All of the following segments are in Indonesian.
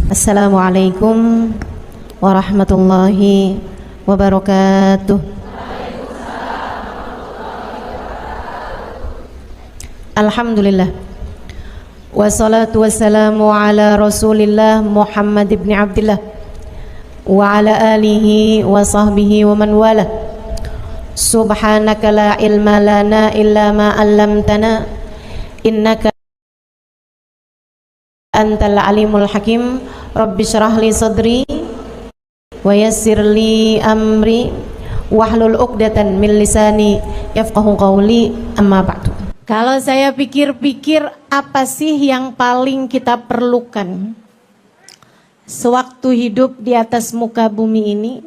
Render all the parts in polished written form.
Assalamualaikum warahmatullahi wabarakatuh. Alhamdulillah. Wassalatu wassalamu ala Rasulillah Muhammad ibn Abdillah wa ala alihi wa sahbihi wa man wala. Subhanaka la ilma lana illa ma 'allamtana innaka antal alimul hakim. Rabbi syrah li sadri wa yassir li amri wahlul 'uqdatan min lisani yafqahu qawli, amma ba'du. Kalau saya pikir-pikir, apa sih yang paling kita perlukan sewaktu hidup di atas muka bumi ini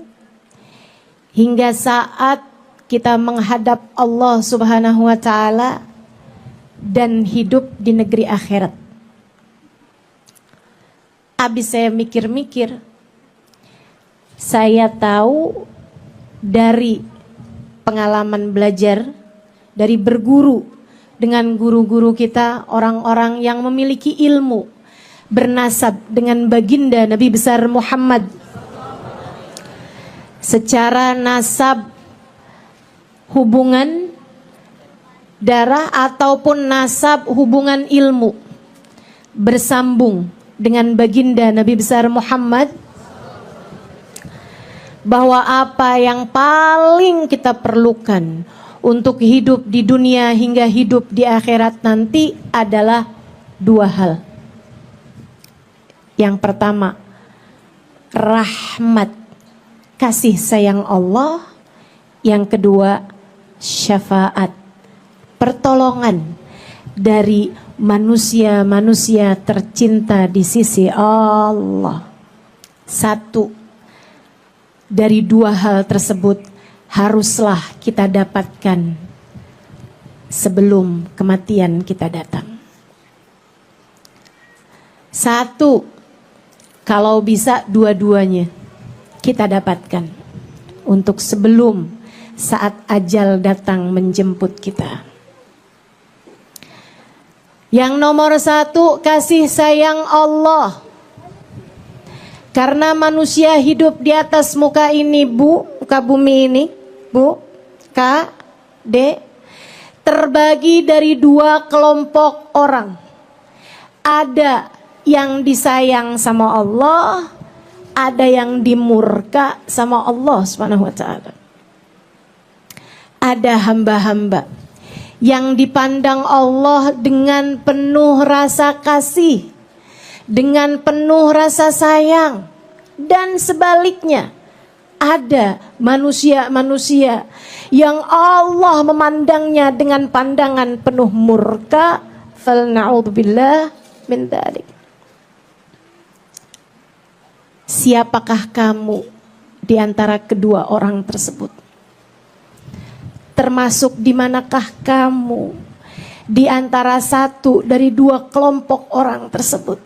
hingga saat kita menghadap Allah Subhanahu wa taala dan hidup di negeri akhirat? Habis saya mikir-mikir, saya tahu dari pengalaman belajar, dari berguru dengan guru-guru kita, orang-orang yang memiliki ilmu, bernasab dengan baginda Nabi besar Muhammad secara nasab, hubungan darah ataupun nasab hubungan ilmu, bersambung dengan baginda Nabi besar Muhammad, bahwa apa yang paling kita perlukan untuk hidup di dunia hingga hidup di akhirat nanti adalah dua hal. Yang pertama, rahmat, kasih sayang Allah. Yang kedua, syafaat, pertolongan dari manusia-manusia tercinta di sisi Allah. Satu dari dua hal tersebut haruslah kita dapatkan sebelum kematian kita datang. Satu, kalau bisa dua-duanya kita dapatkan untuk sebelum saat ajal datang menjemput kita. Yang nomor satu, kasih sayang Allah. Karena manusia hidup di atas muka ini, muka bumi ini, Kak, Dek, terbagi dari dua kelompok orang. Ada yang disayang sama Allah, ada yang dimurka sama Allah Subhanahu wa taala. Ada hamba-hamba yang dipandang Allah dengan penuh rasa kasih, dengan penuh rasa sayang, dan sebaliknya ada manusia-manusia yang Allah memandangnya dengan pandangan penuh murka. Fal na'udzubillah min dzalik. Siapakah kamu di antara kedua orang tersebut? Termasuk di manakah kamu di antara satu dari dua kelompok orang tersebut?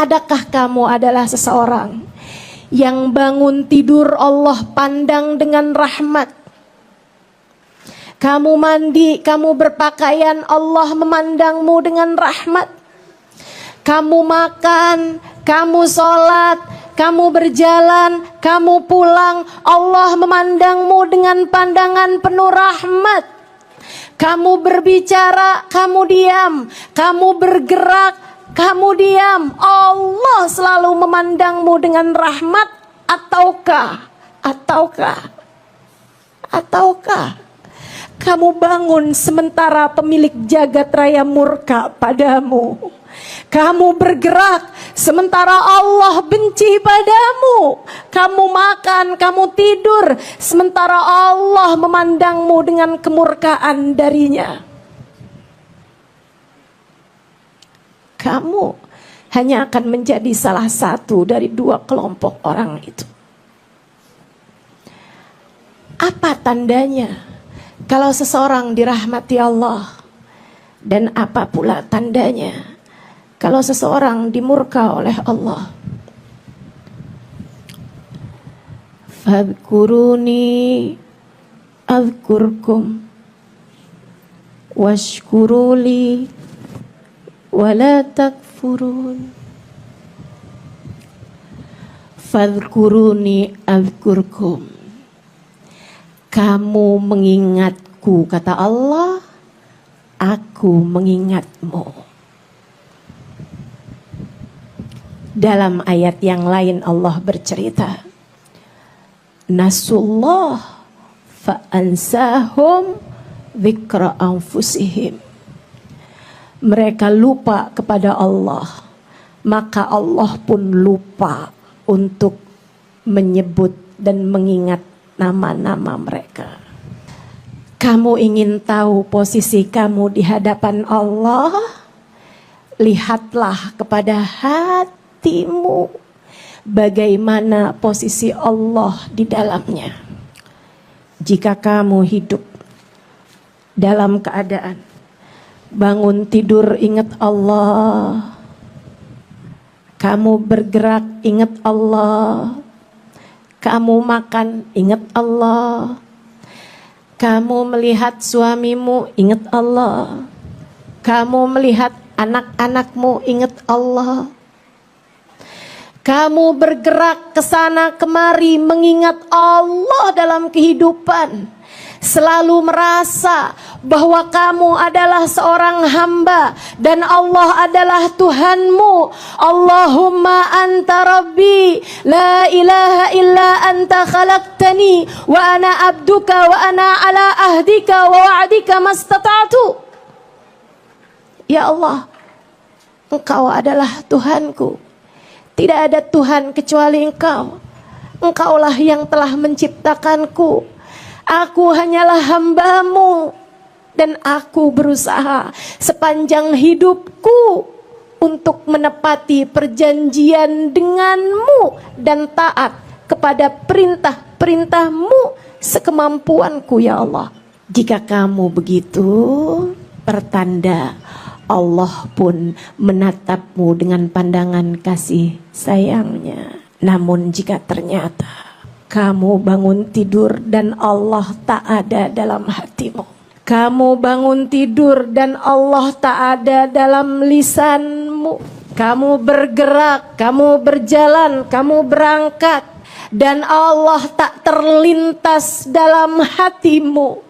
Adakah kamu adalah seseorang yang bangun tidur Allah pandang dengan rahmat? Kamu mandi, kamu berpakaian, Allah memandangmu dengan rahmat. Kamu makan, kamu sholat, kamu berjalan, kamu pulang, Allah memandangmu dengan pandangan penuh rahmat. Kamu berbicara, kamu diam, kamu bergerak, kamu diam, Allah selalu memandangmu dengan rahmat. Ataukah kamu bangun sementara pemilik jagat raya murka padamu? Kamu bergerak sementara Allah benci padamu. Kamu makan, kamu tidur sementara Allah memandangmu dengan kemurkaan darinya. Kamu hanya akan menjadi salah satu dari dua kelompok orang itu. Apa tandanya kalau seseorang dirahmati Allah? Dan apa pula tandanya kalau seseorang dimurka oleh Allah? Fadhkuruni azkurkum washkuruli wala takfurun. Fadhkuruni adzkurkum. Kamu mengingatku, kata Allah, aku mengingatmu. Dalam ayat yang lain Allah bercerita, nasullah fa'ansahum dzikra anfusihim. Mereka lupa kepada Allah, maka Allah pun lupa untuk menyebut dan mengingat nama-nama mereka. Kamu ingin tahu posisi kamu di hadapan Allah? Lihatlah kepada hatimu, bagaimana posisi Allah di dalamnya. Jika kamu hidup dalam keadaan bangun tidur ingat Allah, kamu bergerak ingat Allah, kamu makan ingat Allah, kamu melihat suamimu ingat Allah, kamu melihat anak-anakmu ingat Allah, kamu bergerak ke sana kemari mengingat Allah dalam kehidupan, selalu merasa bahwa kamu adalah seorang hamba dan Allah adalah Tuhanmu. Allahumma anta rabbi la ilaha illa anta khalaqtani wa ana abduka wa ana ala ahdika wa wa'dika mastata'tu. Ya Allah, Engkau adalah Tuhanku. Tidak ada Tuhan kecuali Engkau. Engkaulah yang telah menciptakanku. Aku hanyalah hamba-Mu dan aku berusaha sepanjang hidupku untuk menepati perjanjian denganmu dan taat kepada perintah-perintah-Mu sekemampuanku ya Allah. Jika kamu begitu, pertanda Allah pun menatapmu dengan pandangan kasih sayangnya. Namun jika ternyata kamu bangun tidur dan Allah tak ada dalam hatimu, kamu bangun tidur dan Allah tak ada dalam lisanmu, kamu bergerak, kamu berjalan, kamu berangkat dan Allah tak terlintas dalam hatimu,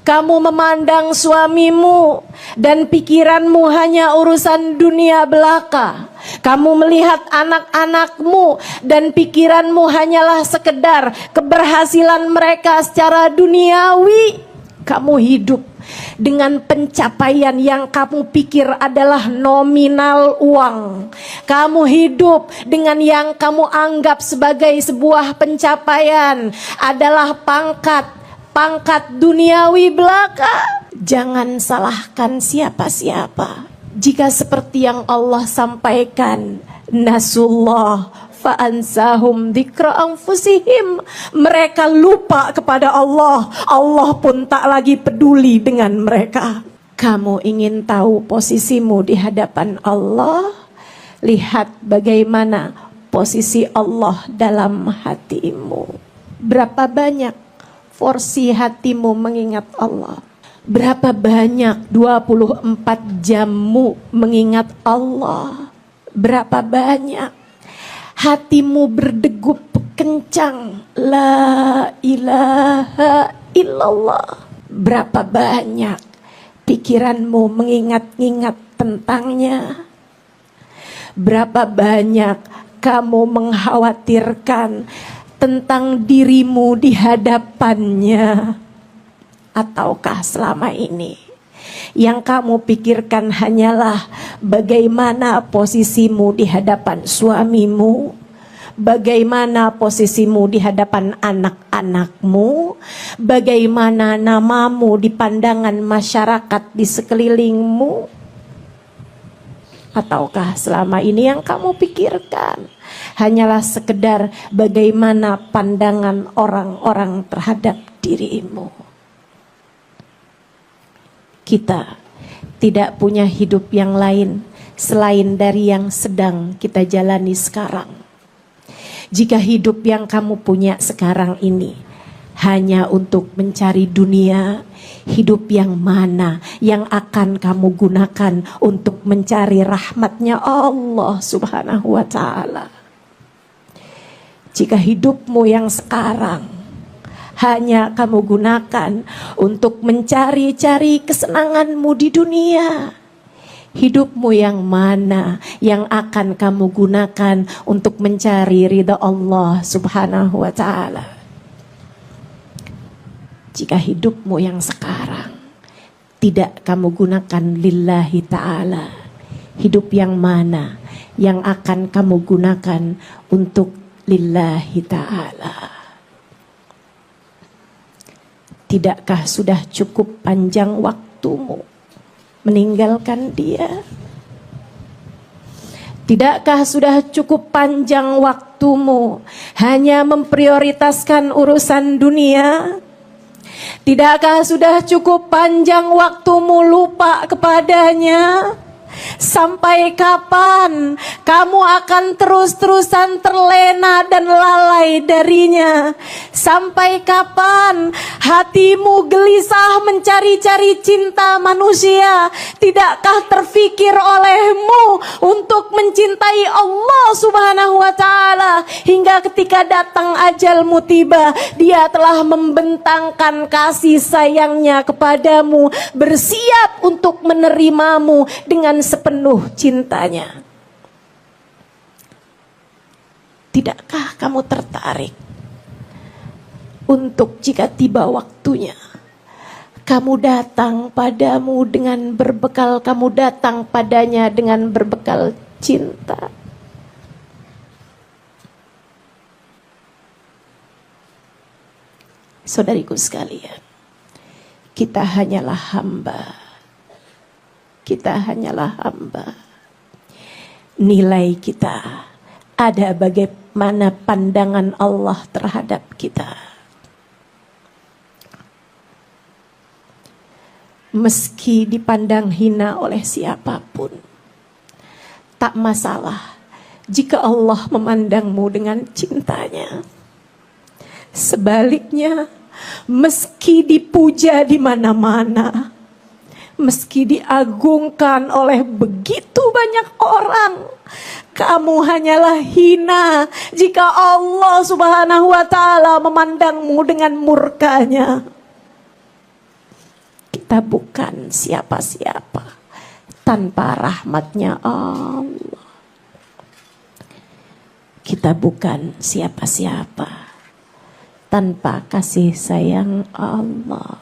kamu memandang suamimu dan pikiranmu hanya urusan dunia belaka, kamu melihat anak-anakmu dan pikiranmu hanyalah sekedar keberhasilan mereka secara duniawi, kamu hidup dengan pencapaian yang kamu pikir adalah nominal uang, kamu hidup dengan yang kamu anggap sebagai sebuah pencapaian adalah pangkat duniawi belaka. Jangan salahkan siapa-siapa. Jika seperti yang Allah sampaikan, nasullah fa'ansahum dzikra anfusihim, mereka lupa kepada Allah, Allah pun tak lagi peduli dengan mereka. Kamu ingin tahu posisimu di hadapan Allah? Lihat bagaimana posisi Allah dalam hatimu. Berapa banyak porsi hatimu mengingat Allah? Berapa banyak 24 jammu mengingat Allah? Berapa banyak hatimu berdegup kencang la ilaha illallah? Berapa banyak pikiranmu mengingat-ingat tentangnya? Berapa banyak kamu mengkhawatirkan tentang dirimu di hadapannya? Ataukah selama ini yang kamu pikirkan hanyalah bagaimana posisimu di hadapan suamimu, bagaimana posisimu di hadapan anak-anakmu, bagaimana namamu di pandangan masyarakat di sekelilingmu? Ataukah selama ini yang kamu pikirkan hanyalah sekedar bagaimana pandangan orang-orang terhadap dirimu? Kita tidak punya hidup yang lain selain dari yang sedang kita jalani sekarang. Jika hidup yang kamu punya sekarang ini hanya untuk mencari dunia, hidup yang mana yang akan kamu gunakan untuk mencari rahmatnya Allah Subhanahu wa ta'ala? Jika hidupmu yang sekarang hanya kamu gunakan untuk mencari-cari kesenanganmu di dunia, hidupmu yang mana yang akan kamu gunakan untuk mencari ridha Allah Subhanahu wa ta'ala? Jika hidupmu yang sekarang tidak kamu gunakan lillahi ta'ala, hidup yang mana yang akan kamu gunakan untuk lillahi ta'ala? Tidakkah sudah cukup panjang waktumu meninggalkan dia? Tidakkah sudah cukup panjang waktumu hanya memprioritaskan urusan dunia? Tidakkah sudah cukup panjang waktumu lupa kepadanya? Sampai kapan kamu akan terus-terusan terlena dan lalai darinya? Sampai kapan hatimu gelisah mencari-cari cinta manusia? Tidakkah terfikir olehmu untuk mencintai Allah Subhanahu wa ta'ala? Hingga ketika datang ajalmu tiba, dia telah membentangkan kasih sayangnya kepadamu, bersiap untuk menerimamu dengan sepenuh cintanya. Tidakkah kamu tertarik untuk jika tiba waktunya kamu datang padamu dengan berbekal, kamu datang padanya dengan berbekal cinta? Saudariku sekalian, kita hanyalah hamba. Kita hanyalah hamba. Nilai kita ada bagaimana pandangan Allah terhadap kita. Meski dipandang hina oleh siapapun, tak masalah jika Allah memandangmu dengan cintanya. Sebaliknya, meski dipuja di mana-mana, meski diagungkan oleh begitu banyak orang, kamu hanyalah hina jika Allah Subhanahu wa ta'ala memandangmu dengan murkanya. Kita bukan siapa-siapa tanpa rahmatnya Allah. Kita bukan siapa-siapa tanpa kasih sayang Allah.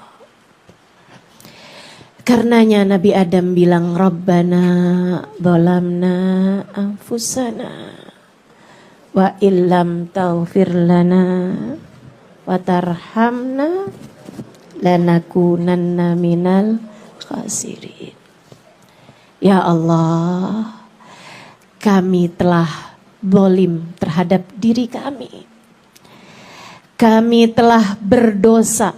Karenanya Nabi Adam bilang, Rabbana zalamna anfusana wa illam taghfir lana wa tarhamna lanakunanna minal khasirin. Ya Allah, kami telah zalim terhadap diri kami. Kami telah berdosa.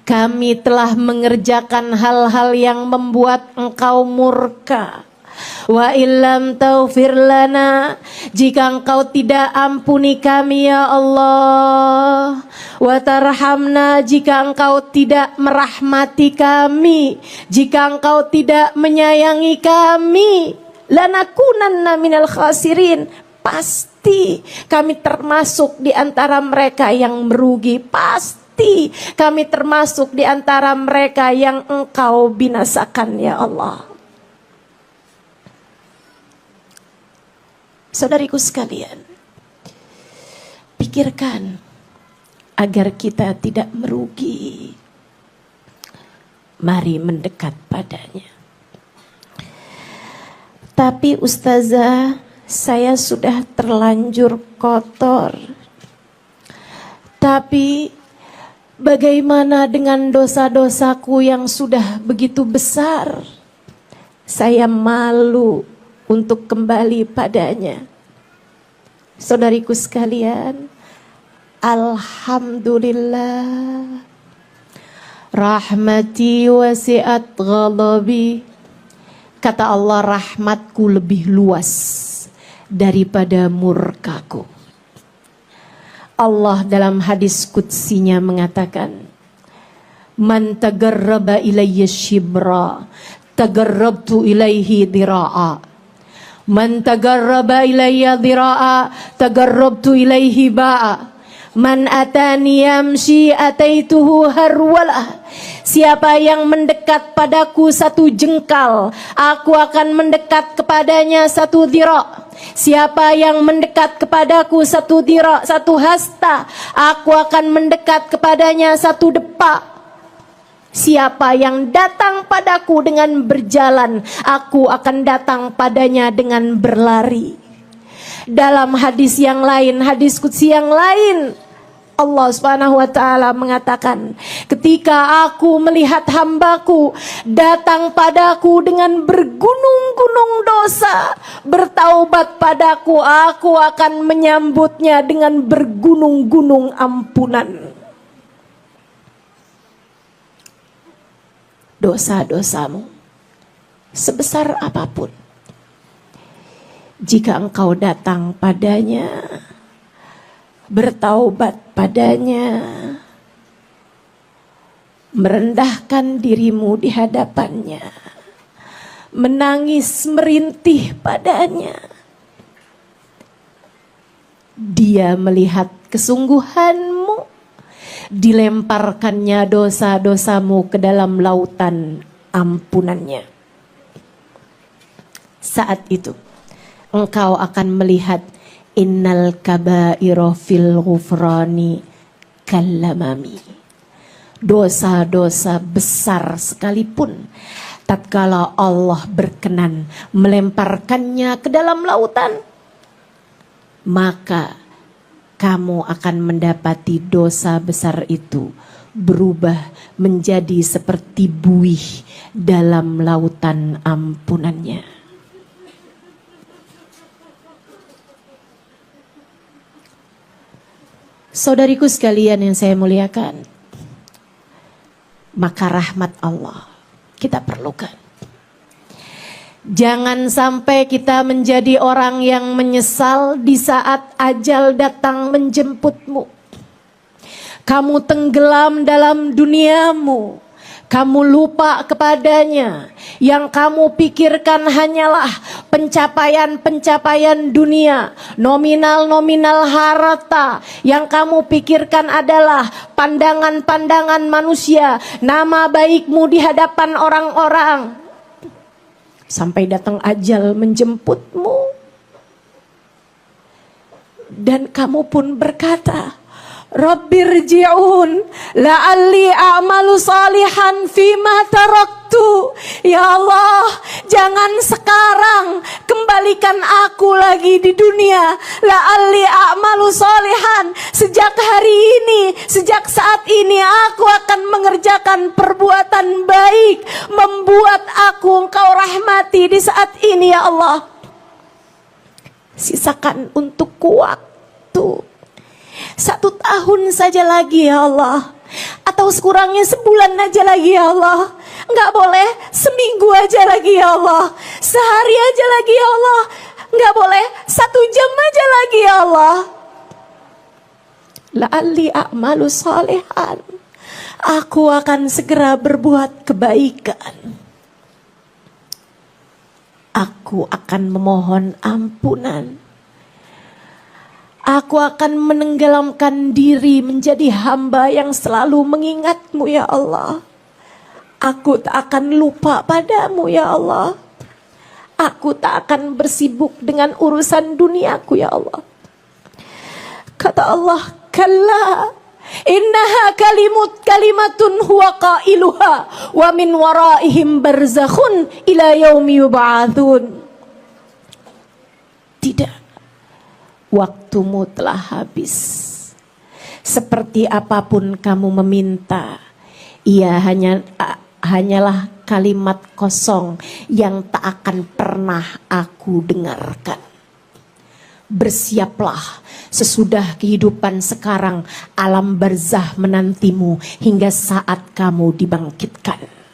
Kami telah mengerjakan hal-hal yang membuat Engkau murka. Wa illam taghfir lana, jika Engkau tidak ampuni kami ya Allah. Wa tarhamna, jika Engkau tidak merahmati kami, jika Engkau tidak menyayangi kami, lanakunanna minal khasirin, pasti kami termasuk di antara mereka yang merugi. Pasti kami termasuk di antara mereka yang Engkau binasakan ya Allah. Saudariku sekalian, pikirkan agar kita tidak merugi. Mari mendekat padanya. Tapi Ustazah, saya sudah terlanjur kotor. Tapi bagaimana dengan dosa-dosaku yang sudah begitu besar? Saya malu untuk kembali padanya. Saudariku sekalian, alhamdulillah, rahmati wasi'at ghadabi. Kata Allah, rahmatku lebih luas daripada murkaku. Allah dalam hadis qudsinya mengatakan, man tagarraba ilayya shibra tagarrabtu ilaihi dira'a Man tagarraba ilayya dhira'a tagarrabtu ilaihi ba'a. Man atani yamshi ataituhu harwalah. Siapa yang mendekat padaku satu jengkal, aku akan mendekat kepadanya satu dhira'. Siapa yang mendekat kepadaku satu dhira', satu hasta, aku akan mendekat kepadanya satu depa. Siapa yang datang padaku dengan berjalan, aku akan datang padanya dengan berlari. Dalam hadis yang lain, hadis qudsi yang lain, Allah Subhanahu wa taala mengatakan, ketika aku melihat hambaku datang padaku dengan bergunung-gunung dosa, bertaubat padaku, aku akan menyambutnya dengan bergunung-gunung ampunan. Dosa-dosamu sebesar apapun, jika engkau datang padanya, bertaubat padanya, merendahkan dirimu di hadapannya, menangis merintih padanya, dia melihat kesungguhanmu, dilemparkannya dosa-dosamu ke dalam lautan ampunannya. Saat itu engkau akan melihat innal kaba'ira fil ghufrani kallamami. Dosa-dosa besar sekalipun, tatkala Allah berkenan melemparkannya ke dalam lautan, maka kamu akan mendapati dosa besar itu berubah menjadi seperti buih dalam lautan ampunannya. Saudariku sekalian yang saya muliakan, maka rahmat Allah kita perlukan. Jangan sampai kita menjadi orang yang menyesal di saat ajal datang menjemputmu. Kamu tenggelam dalam duniamu, kamu lupa kepadanya. Yang kamu pikirkan hanyalah pencapaian-pencapaian dunia, nominal-nominal harta. Yang kamu pikirkan adalah pandangan-pandangan manusia, nama baikmu di hadapan orang-orang. Sampai datang ajal menjemputmu, dan kamu pun berkata, Rabbirji'un la'alli a'malu salihan fima taraktu. Ya Allah, jangan sekarang, kembalikan aku lagi di dunia. La'alli a'malu salihan, sejak hari ini, sejak saat ini aku akan mengerjakan perbuatan baik, membuat aku Engkau rahmati di saat ini ya Allah. Sisakan untukku waktu 1 tahun saja lagi ya Allah, atau sekurangnya sebulan aja lagi ya Allah. Enggak boleh seminggu aja lagi ya Allah, sehari aja lagi ya Allah. Enggak boleh 1 jam aja lagi ya Allah. La'alli a'malu salihan, aku akan segera berbuat kebaikan. Aku akan memohon ampunan. Aku akan menenggelamkan diri menjadi hamba yang selalu mengingatmu ya Allah. Aku tak akan lupa padamu ya Allah. Aku tak akan bersibuk dengan urusan duniaku ya Allah. Kata Allah, kalla innaha kalimatun huwa qailuha wa min waraihim barzakhun ila yaumi yub'atsun. Tidak, waktumu telah habis. Seperti apapun kamu meminta, ia hanyalah kalimat kosong yang tak akan pernah aku dengarkan. Bersiaplah, sesudah kehidupan sekarang, alam barzah menantimu hingga saat kamu dibangkitkan.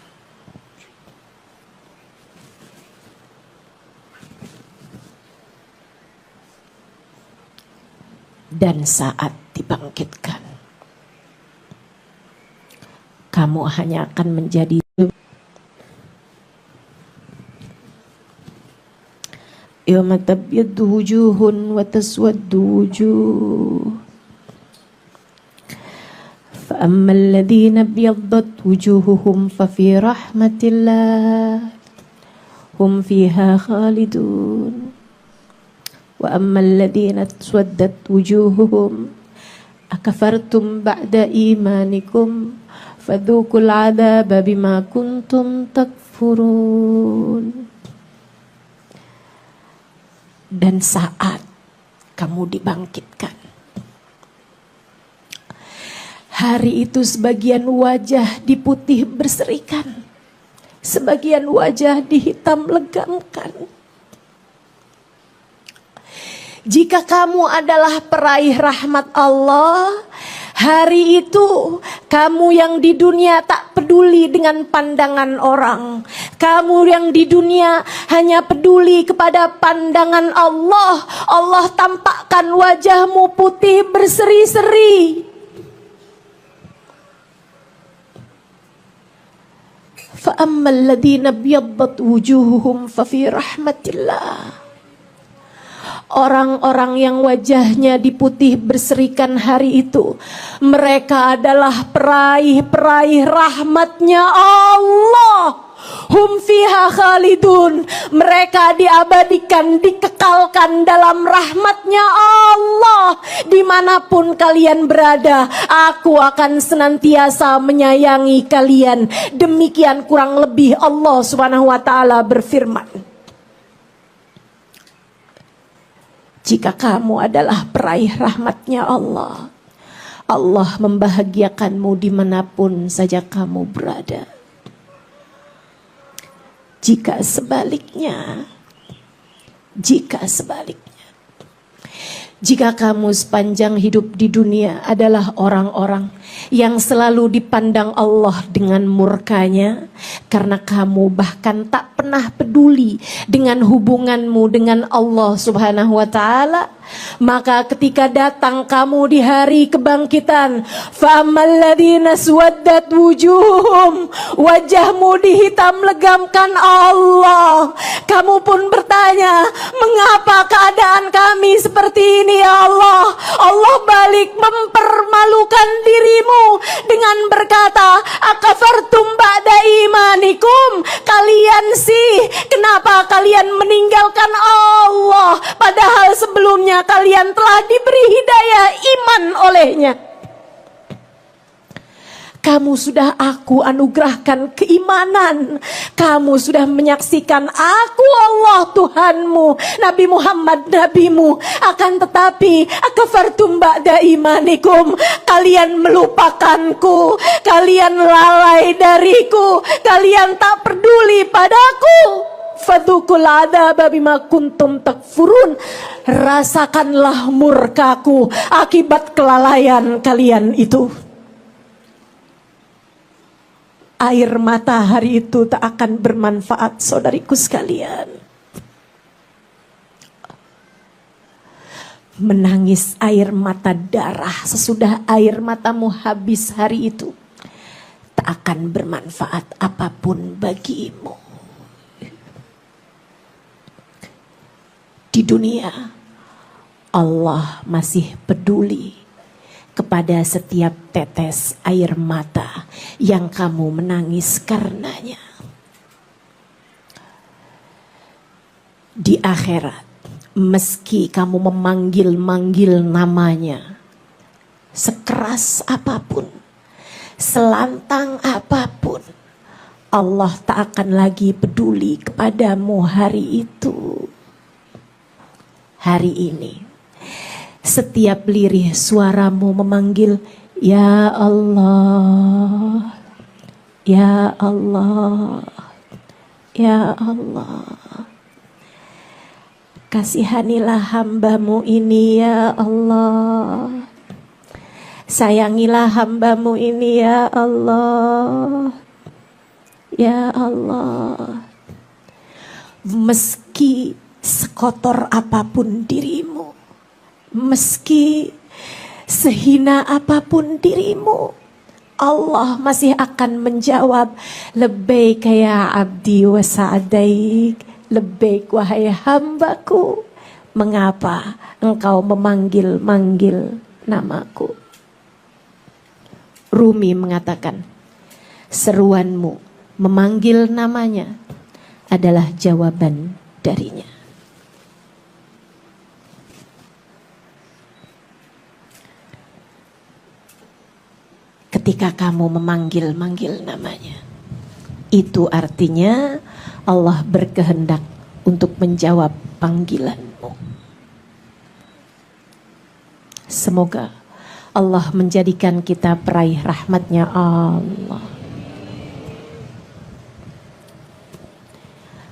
Dan saat dibangkitkan, kamu hanya akan menjadi Yawma tabyaddu wujuhun wa taswaddu wujuh. Fa ammal ladzina biyaddat wujuhuhum fa fi rahmatillah hum fiha khalidun. Wa ammal ladzina taswaddat wujuhuhum akafartum ba'da imanikum fadzuqul 'adzaba bima kuntum takfurun. Dan saat kamu dibangkitkan, hari itu sebagian wajah diputih berserikan, sebagian wajah dihitam legamkan. Jika kamu adalah peraih rahmat Allah, hari itu kamu yang di dunia tak peduli dengan pandangan orang. Kamu yang di dunia hanya peduli kepada pandangan Allah. Allah tampakkan wajahmu putih berseri-seri. Fa ammal ladzina biyaddat wujuhuhum fa fi rahmatillah. Orang-orang yang wajahnya diputih berserikan hari itu, mereka adalah peraih-peraih rahmatnya Allah. Hum fiha khalidun. Mereka diabadikan, dikekalkan dalam rahmatnya Allah. Dimanapun kalian berada, aku akan senantiasa menyayangi kalian. Demikian kurang lebih Allah Subhanahu wa ta'ala berfirman. Jika kamu adalah peraih rahmatnya Allah, Allah membahagiakanmu dimanapun saja kamu berada. Jika sebaliknya, jika kamu sepanjang hidup di dunia adalah orang-orang yang selalu dipandang Allah dengan murkanya, karena kamu bahkan tak pernah peduli dengan hubunganmu dengan Allah Subhanahu wa ta'ala, maka ketika datang kamu di hari kebangkitan, fa'amal ladzina swaddat wujuhum, wajahmu dihitam legamkan Allah, kamu pun bertanya, mengapa keadaan kami seperti ini ya Allah? Allah balik mempermalukan dirimu dengan berkata, akafartum ba'da imanikum. Kalian sih, kenapa kalian meninggalkan Allah padahal sebelumnya kalian telah diberi hidayah iman olehnya. Kamu sudah aku anugerahkan keimanan. Kamu sudah menyaksikan aku Allah Tuhanmu, Nabi Muhammad nabimu. Akan tetapi akafartum ba'da imanikum, kalian melupakanku, kalian lalai dariku, kalian tak peduli padaku. Fadzuqul 'adzaba bima kuntum takfurun. Rasakanlah murkaku akibat kelalaian kalian itu. Air mata hari itu tak akan bermanfaat, saudariku sekalian. Menangis air mata darah sesudah air matamu habis hari itu tak akan bermanfaat apapun bagimu. Di dunia, Allah masih peduli kepada setiap tetes air mata yang kamu menangis karenanya. Di akhirat, meski kamu memanggil-manggil namanya, sekeras apapun, selantang apapun, Allah tak akan lagi peduli kepadamu hari itu. Hari ini, setiap lirih suaramu memanggil, ya Allah, ya Allah, ya Allah. Kasihanilah hambamu ini ya Allah. Sayangilah hambamu ini ya Allah, ya Allah. Meski sekotor apapun dirimu, meski sehina apapun dirimu, Allah masih akan menjawab, labbaika ya abdi wa sa'daik, Labbaik wahai hambaku, mengapa engkau memanggil-manggil namaku? Rumi mengatakan, seruanmu memanggil namanya adalah jawaban darinya. Ketika kamu memanggil-manggil namanya, itu artinya Allah berkehendak untuk menjawab panggilanmu. Semoga Allah menjadikan kita peraih rahmatnya Allah.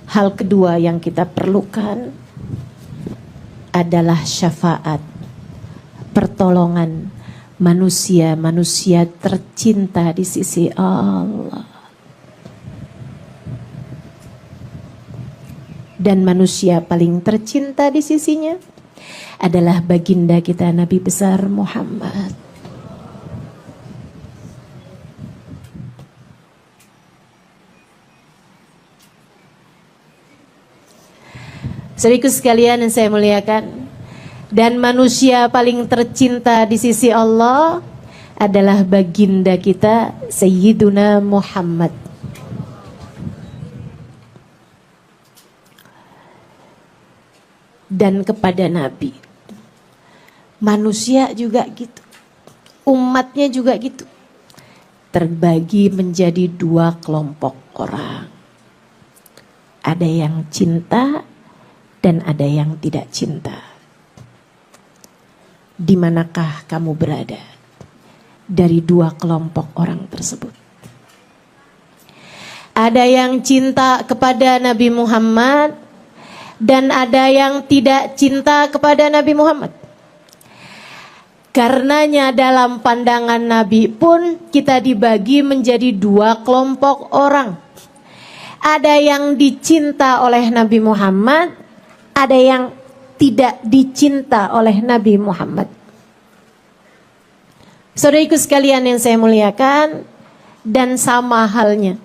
Hal kedua yang kita perlukan adalah syafaat, pertolongan manusia-manusia tercinta di sisi Allah. Dan manusia paling tercinta di sisinya adalah baginda kita Nabi besar Muhammad. Saudaraku sekalian yang saya muliakan, dan manusia paling tercinta di sisi Allah adalah baginda kita Sayyiduna Muhammad. Dan kepada Nabi, manusia juga gitu, umatnya juga gitu, terbagi menjadi dua kelompok orang. Ada yang cinta dan ada yang tidak cinta. Di manakah kamu berada dari dua kelompok orang tersebut? Ada yang cinta kepada Nabi Muhammad dan ada yang tidak cinta kepada Nabi Muhammad. Karenanya dalam pandangan Nabi pun kita dibagi menjadi dua kelompok orang. Ada yang dicinta oleh Nabi Muhammad, ada yang tidak dicinta oleh Nabi Muhammad. Saudaraku sekalian yang saya muliakan, dan sama halnya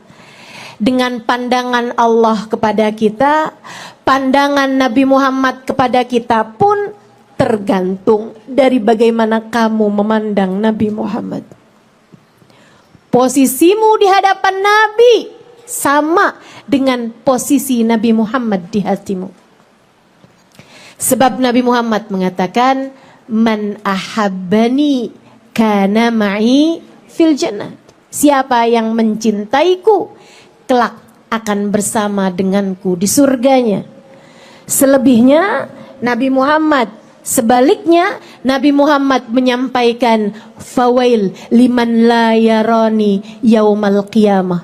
dengan pandangan Allah kepada kita, pandangan Nabi Muhammad kepada kita pun tergantung dari bagaimana kamu memandang Nabi Muhammad. Posisimu di hadapan Nabi sama dengan posisi Nabi Muhammad di hatimu. Sebab Nabi Muhammad mengatakan, man ahabbani kana ma'i fil jannah. Siapa yang mencintaiku, kelak akan bersama denganku di surganya. Selebihnya Nabi Muhammad, sebaliknya Nabi Muhammad menyampaikan, fawail liman la yarani yaumal qiyamah.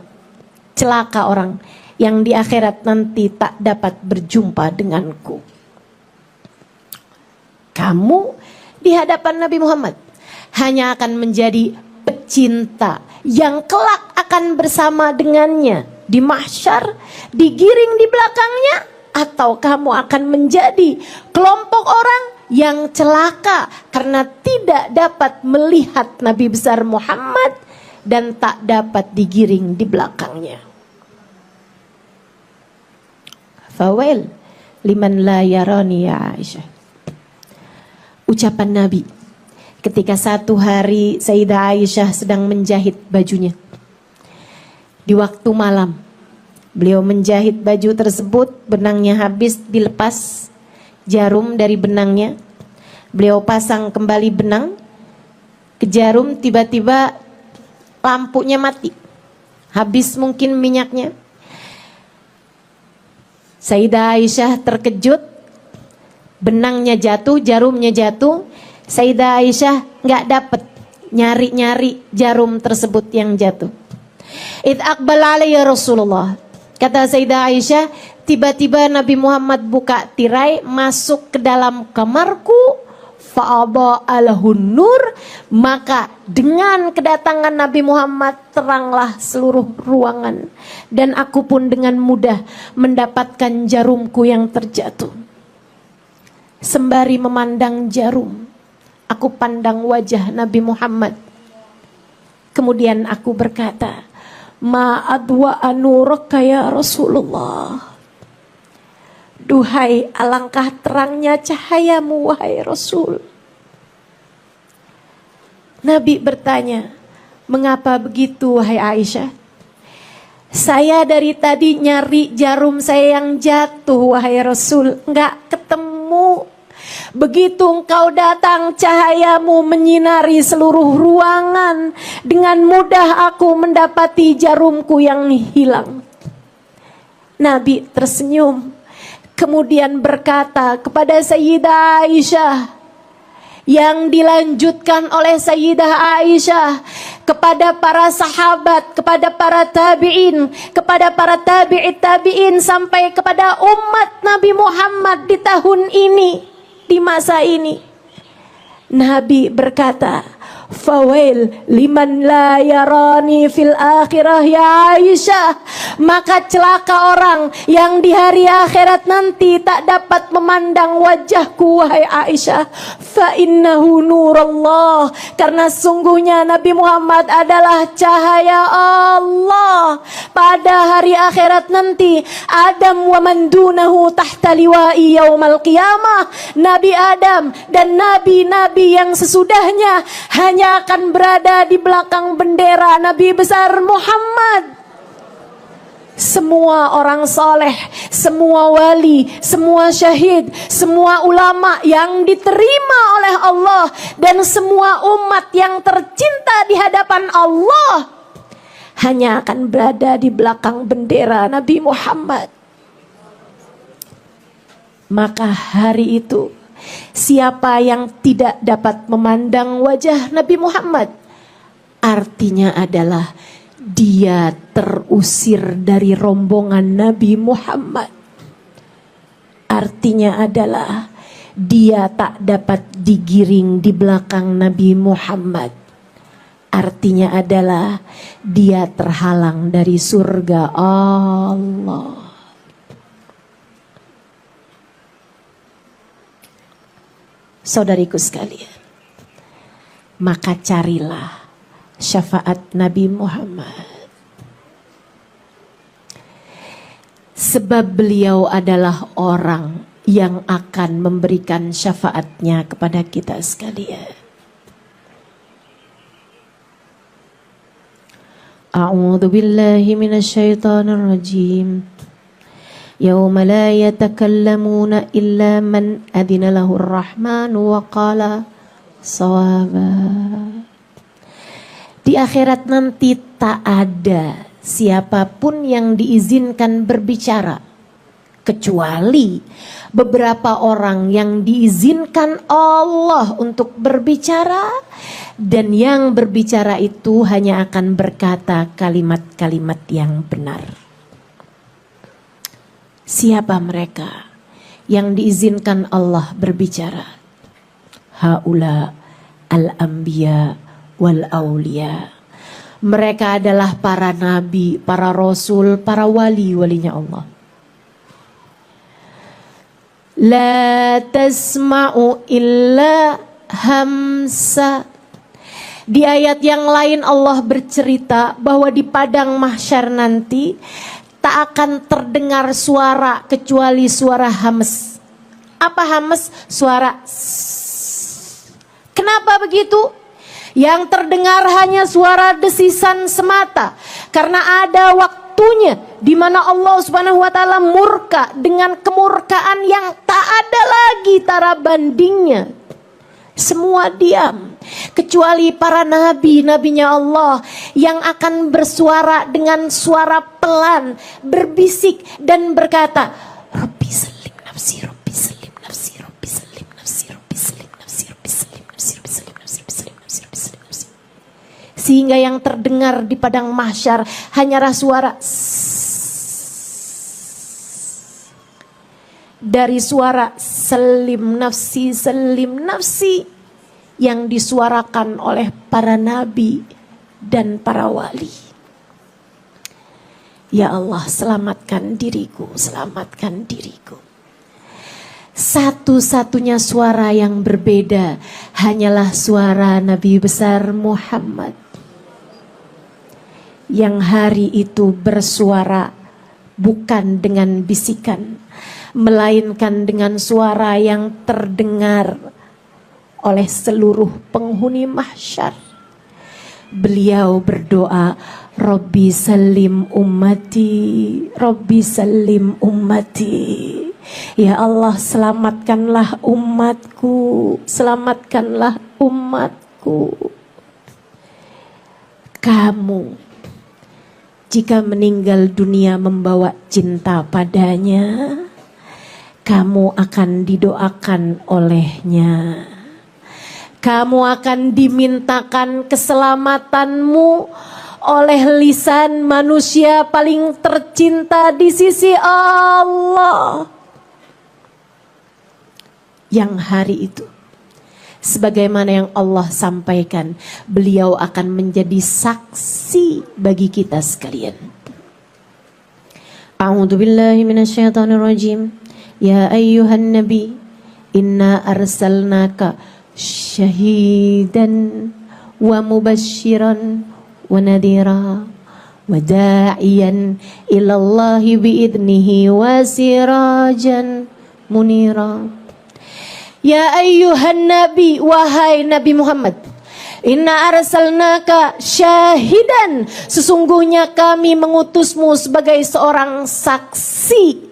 Celaka orang yang di akhirat nanti tak dapat berjumpa denganku. Kamu di hadapan Nabi Muhammad hanya akan menjadi pecinta yang kelak akan bersama dengannya di mahsyar, digiring di belakangnya, atau kamu akan menjadi kelompok orang yang celaka karena tidak dapat melihat Nabi besar Muhammad dan tak dapat digiring di belakangnya. Fawail liman la yarani ya Aisyah. Ucapan Nabi ketika satu hari Sayyidah Aisyah sedang menjahit bajunya. Di waktu malam, beliau menjahit baju tersebut, benangnya habis, dilepas jarum dari benangnya. Beliau pasang kembali benang ke jarum, tiba-tiba lampunya mati. Habis mungkin minyaknya. Sayyidah Aisyah terkejut, benangnya jatuh, jarumnya jatuh. Sayyidah Aisyah nggak dapat nyari-nyari jarum tersebut yang jatuh. Id aqbal alayya Rasulullah. Kata Sayyidah Aisyah, tiba-tiba Nabi Muhammad buka tirai, masuk ke dalam kamarku, fa'aba alahun nur, maka dengan kedatangan Nabi Muhammad teranglah seluruh ruangan, dan aku pun dengan mudah mendapatkan jarumku yang terjatuh. Sembari memandang jarum, aku pandang wajah Nabi Muhammad. Kemudian aku berkata, ma adwa anuraka ya Rasulullah. Duhai alangkah terangnya cahayamu wahai Rasul. Nabi bertanya, mengapa begitu wahai Aisyah? Saya dari tadi nyari jarum saya yang jatuh wahai Rasul, enggak ketemu. Begitu engkau datang, cahayamu menyinari seluruh ruangan. Dengan mudah aku mendapati jarumku yang hilang. Nabi tersenyum, kemudian berkata kepada Sayyidah Aisyah, yang dilanjutkan oleh Sayyidah Aisyah kepada para sahabat, kepada para tabi'in, kepada para tabi'in sampai kepada umat Nabi Muhammad di tahun ini, di masa ini. Nabi berkata, fawail liman la yarani fil akhirah ya Aisyah. Maka celaka orang yang di hari akhirat nanti tak dapat memandang wajahku wahai Aisyah. Fa innahu nurullah, karena sungguhnya Nabi Muhammad adalah cahaya Allah. Pada hari akhirat nanti Adam wa man dunahu tahta liwa'i yaumal qiyamah. Nabi Adam dan nabi-nabi yang sesudahnya hanya akan berada di belakang bendera Nabi besar Muhammad. Semua orang soleh, semua wali, semua syahid, semua ulama yang diterima oleh Allah, dan semua umat yang tercinta di hadapan Allah hanya akan berada di belakang bendera Nabi Muhammad. Maka hari itu, siapa yang tidak dapat memandang wajah Nabi Muhammad, artinya adalah dia terusir dari rombongan Nabi Muhammad. Artinya adalah dia tak dapat digiring di belakang Nabi Muhammad. Artinya adalah dia terhalang dari surga Allah. Saudariku sekalian, maka carilah syafaat Nabi Muhammad. Sebab beliau adalah orang yang akan memberikan syafaatnya kepada kita sekalian. A'udzu billahi minasyaitonir rajim. Yauma la yatakallamuna illa man adina lahur rahmanu wa qala shawaba. Di akhirat nanti tak ada siapapun yang diizinkan berbicara, kecuali beberapa orang yang diizinkan Allah untuk berbicara, dan yang berbicara itu hanya akan berkata kalimat-kalimat yang benar. Siapa mereka yang diizinkan Allah berbicara? Haula al-anbiya wal aulia. Mereka adalah para nabi, para rasul, para wali-walinya Allah. La tasma'u illa hamsa. Di ayat yang lain Allah bercerita bahwa di padang mahsyar nanti tak akan terdengar suara kecuali suara hames. Apa hames? Suara sss. Kenapa begitu? Yang terdengar hanya suara desisan semata, karena ada waktunya di mana Allah Subhanahu wa taala murka dengan kemurkaan yang tak ada lagi tara bandingnya. Semua diam kecuali para nabi-nabinya Allah yang akan bersuara dengan suara pelan, berbisik dan berkata, Rabbi salim nafsi, Rabbi salim nafsi, Rabbi salim nafsi, Rabbi salim nafsi, Rabbi salim nafsi, Rabbi salim nafsi, Rabbi salim nafsi, Rabbi salim nafsi. Sehingga yang terdengar di padang mahsyar hanyalah suara dari suara salim nafsi yang disuarakan oleh para nabi dan para wali. Ya Allah, selamatkan diriku, selamatkan diriku. Satu-satunya suara yang berbeda hanyalah suara Nabi besar Muhammad, yang hari itu bersuara bukan dengan bisikan, melainkan dengan suara yang terdengar oleh seluruh penghuni mahsyar. Beliau berdoa, Rabbi salim ummati, Rabbi salim ummati. Ya Allah, selamatkanlah umatku, selamatkanlah umatku. Kamu jika meninggal dunia membawa cinta padanya, kamu akan didoakan olehnya. Kamu akan dimintakan keselamatanmu oleh lisan manusia paling tercinta di sisi Allah. Yang hari itu, sebagaimana yang Allah sampaikan, beliau akan menjadi saksi bagi kita sekalian. A'udzu billahi minasyaitonir rajim. Ya ayyuhan nabi, inna arsalnaka syahidan wa mubasysyiran wa nadhira wa da'iyan ila Allah biidnihi wa sirajan munira. Ya ayyuhan nabi, wahai Nabi Muhammad, inna arsalnaka syahidan, sesungguhnya kami mengutusmu sebagai seorang saksi.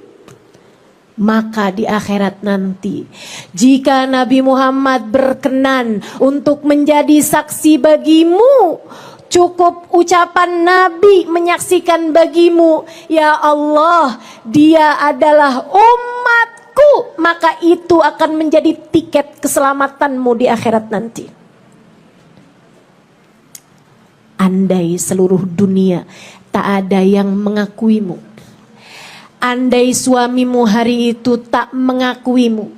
Maka di akhirat nanti, jika Nabi Muhammad berkenan untuk menjadi saksi bagimu, cukup ucapan Nabi menyaksikan bagimu, ya Allah, dia adalah umatku, maka itu akan menjadi tiket keselamatanmu di akhirat nanti. Andai seluruh dunia tak ada yang mengakuimu, andai suamimu hari itu tak mengakuimu,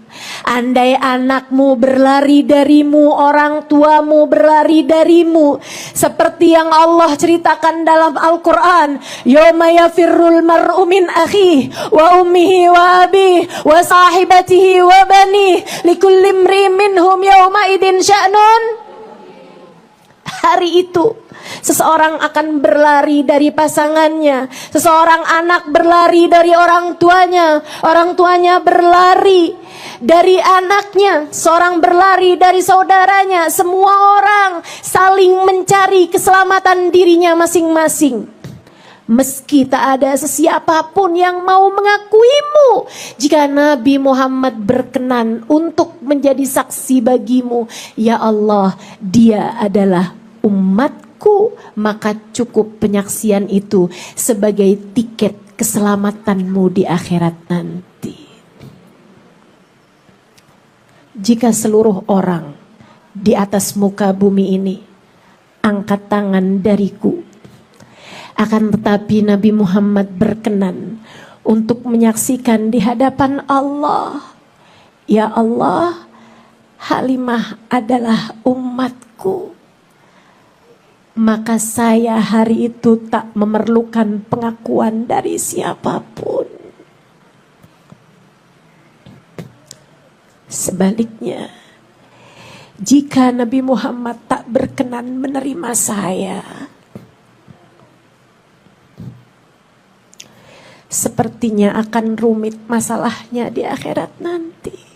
andai anakmu berlari darimu, orang tuamu berlari darimu, seperti yang Allah ceritakan dalam Al-Quran, yawma yafirrul mar'u min akhihi wa ummihi wa abihi wa sahibatihi wa banihi likulli imri'in minhum yawma idin sya'nun. Hari itu seseorang akan berlari dari pasangannya, seseorang anak berlari dari orang tuanya berlari dari anaknya, seorang berlari dari saudaranya. Semua orang saling mencari keselamatan dirinya masing-masing. Meski tak ada sesiapapun yang mau mengakuimu, jika Nabi Muhammad berkenan untuk menjadi saksi bagimu, ya Allah, dia adalah umatku, maka cukup penyaksian itu sebagai tiket keselamatanmu di akhirat nanti. Jika seluruh orang di atas muka bumi ini angkat tangan dariku, akan tetapi Nabi Muhammad berkenan untuk menyaksikan di hadapan Allah, ya Allah, Halimah adalah umatku, maka saya hari itu tak memerlukan pengakuan dari siapapun. Sebaliknya, jika Nabi Muhammad tak berkenan menerima saya, sepertinya akan rumit masalahnya di akhirat nanti.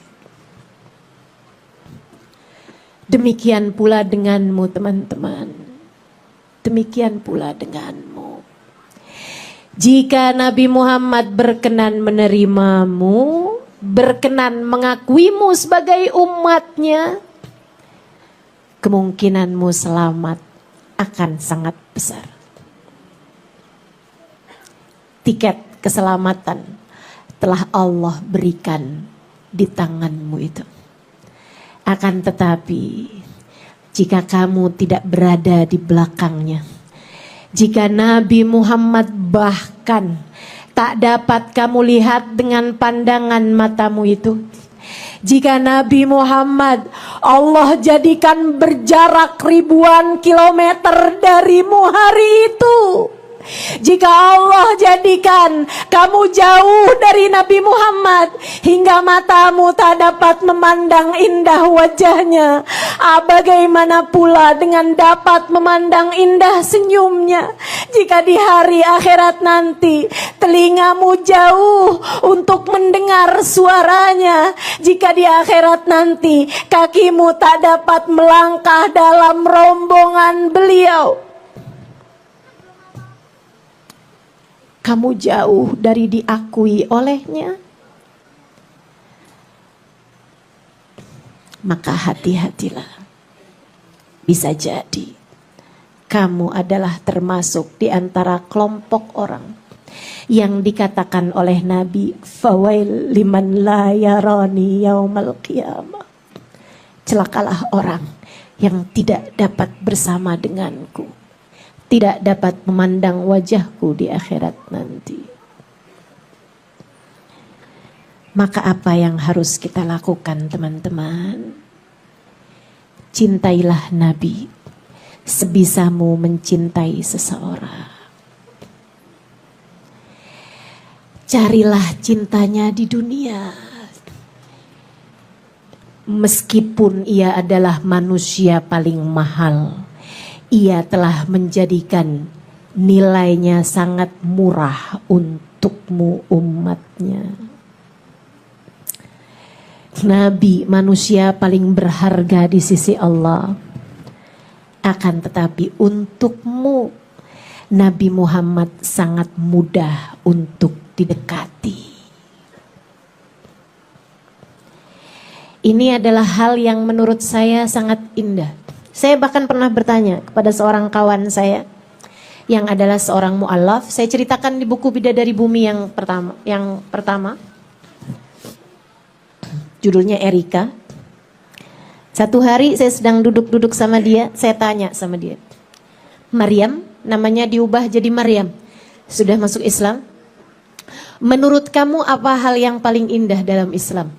Demikian pula denganmu, teman-teman. Demikian pula denganmu. Jika Nabi Muhammad berkenan menerimamu, berkenan mengakuimu sebagai umatnya, kemungkinanmu selamat akan sangat besar. Tiket keselamatan telah Allah berikan di tanganmu itu. Akan tetapi, jika kamu tidak berada di belakangnya, jika Nabi Muhammad bahkan tak dapat kamu lihat dengan pandangan matamu itu, jika Nabi Muhammad Allah jadikan berjarak ribuan kilometer darimu hari itu, jika Allah jadikan kamu jauh dari Nabi Muhammad hingga matamu tak dapat memandang indah wajahnya, Bagaimana pula dengan dapat memandang indah senyumnya jika di hari akhirat nanti telingamu jauh untuk mendengar suaranya, jika di akhirat nanti kakimu tak dapat melangkah dalam rombongan beliau. Kamu jauh dari diakui olehnya. Maka hati-hatilah. Bisa jadi kamu adalah termasuk di antara kelompok orang yang dikatakan oleh Nabi, fawail liman la yarani yaumal qiyamah. Celakalah orang yang tidak dapat bersama denganku, tidak dapat memandang wajahku di akhirat nanti. Maka apa yang harus kita lakukan, teman-teman? Cintailah Nabi sebisamu mencintai seseorang. Carilah cintanya di dunia. Meskipun ia adalah manusia paling mahal, ia telah menjadikan nilainya sangat murah untukmu umatnya. Nabi manusia paling berharga di sisi Allah. Akan tetapi untukmu Nabi Muhammad sangat mudah untuk didekati. Ini adalah hal yang menurut saya sangat indah. Saya bahkan pernah bertanya kepada seorang kawan saya yang adalah seorang mu'allaf. Saya ceritakan di buku Bidadari Bumi yang pertama. Judulnya Erika. Satu hari saya sedang duduk-duduk sama dia, saya tanya sama dia, Maryam, namanya diubah jadi Maryam, sudah masuk Islam. Menurut kamu apa hal yang paling indah dalam Islam?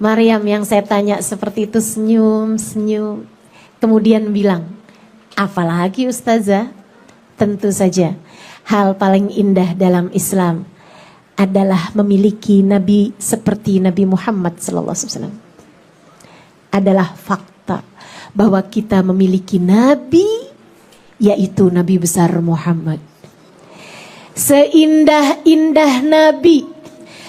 Maryam yang saya tanya seperti itu senyum-senyum. Kemudian bilang, apalagi Ustazah? Tentu saja hal paling indah dalam Islam adalah memiliki Nabi seperti Nabi Muhammad SAW. Adalah fakta bahwa kita memiliki Nabi, yaitu Nabi besar Muhammad. Seindah-indah Nabi,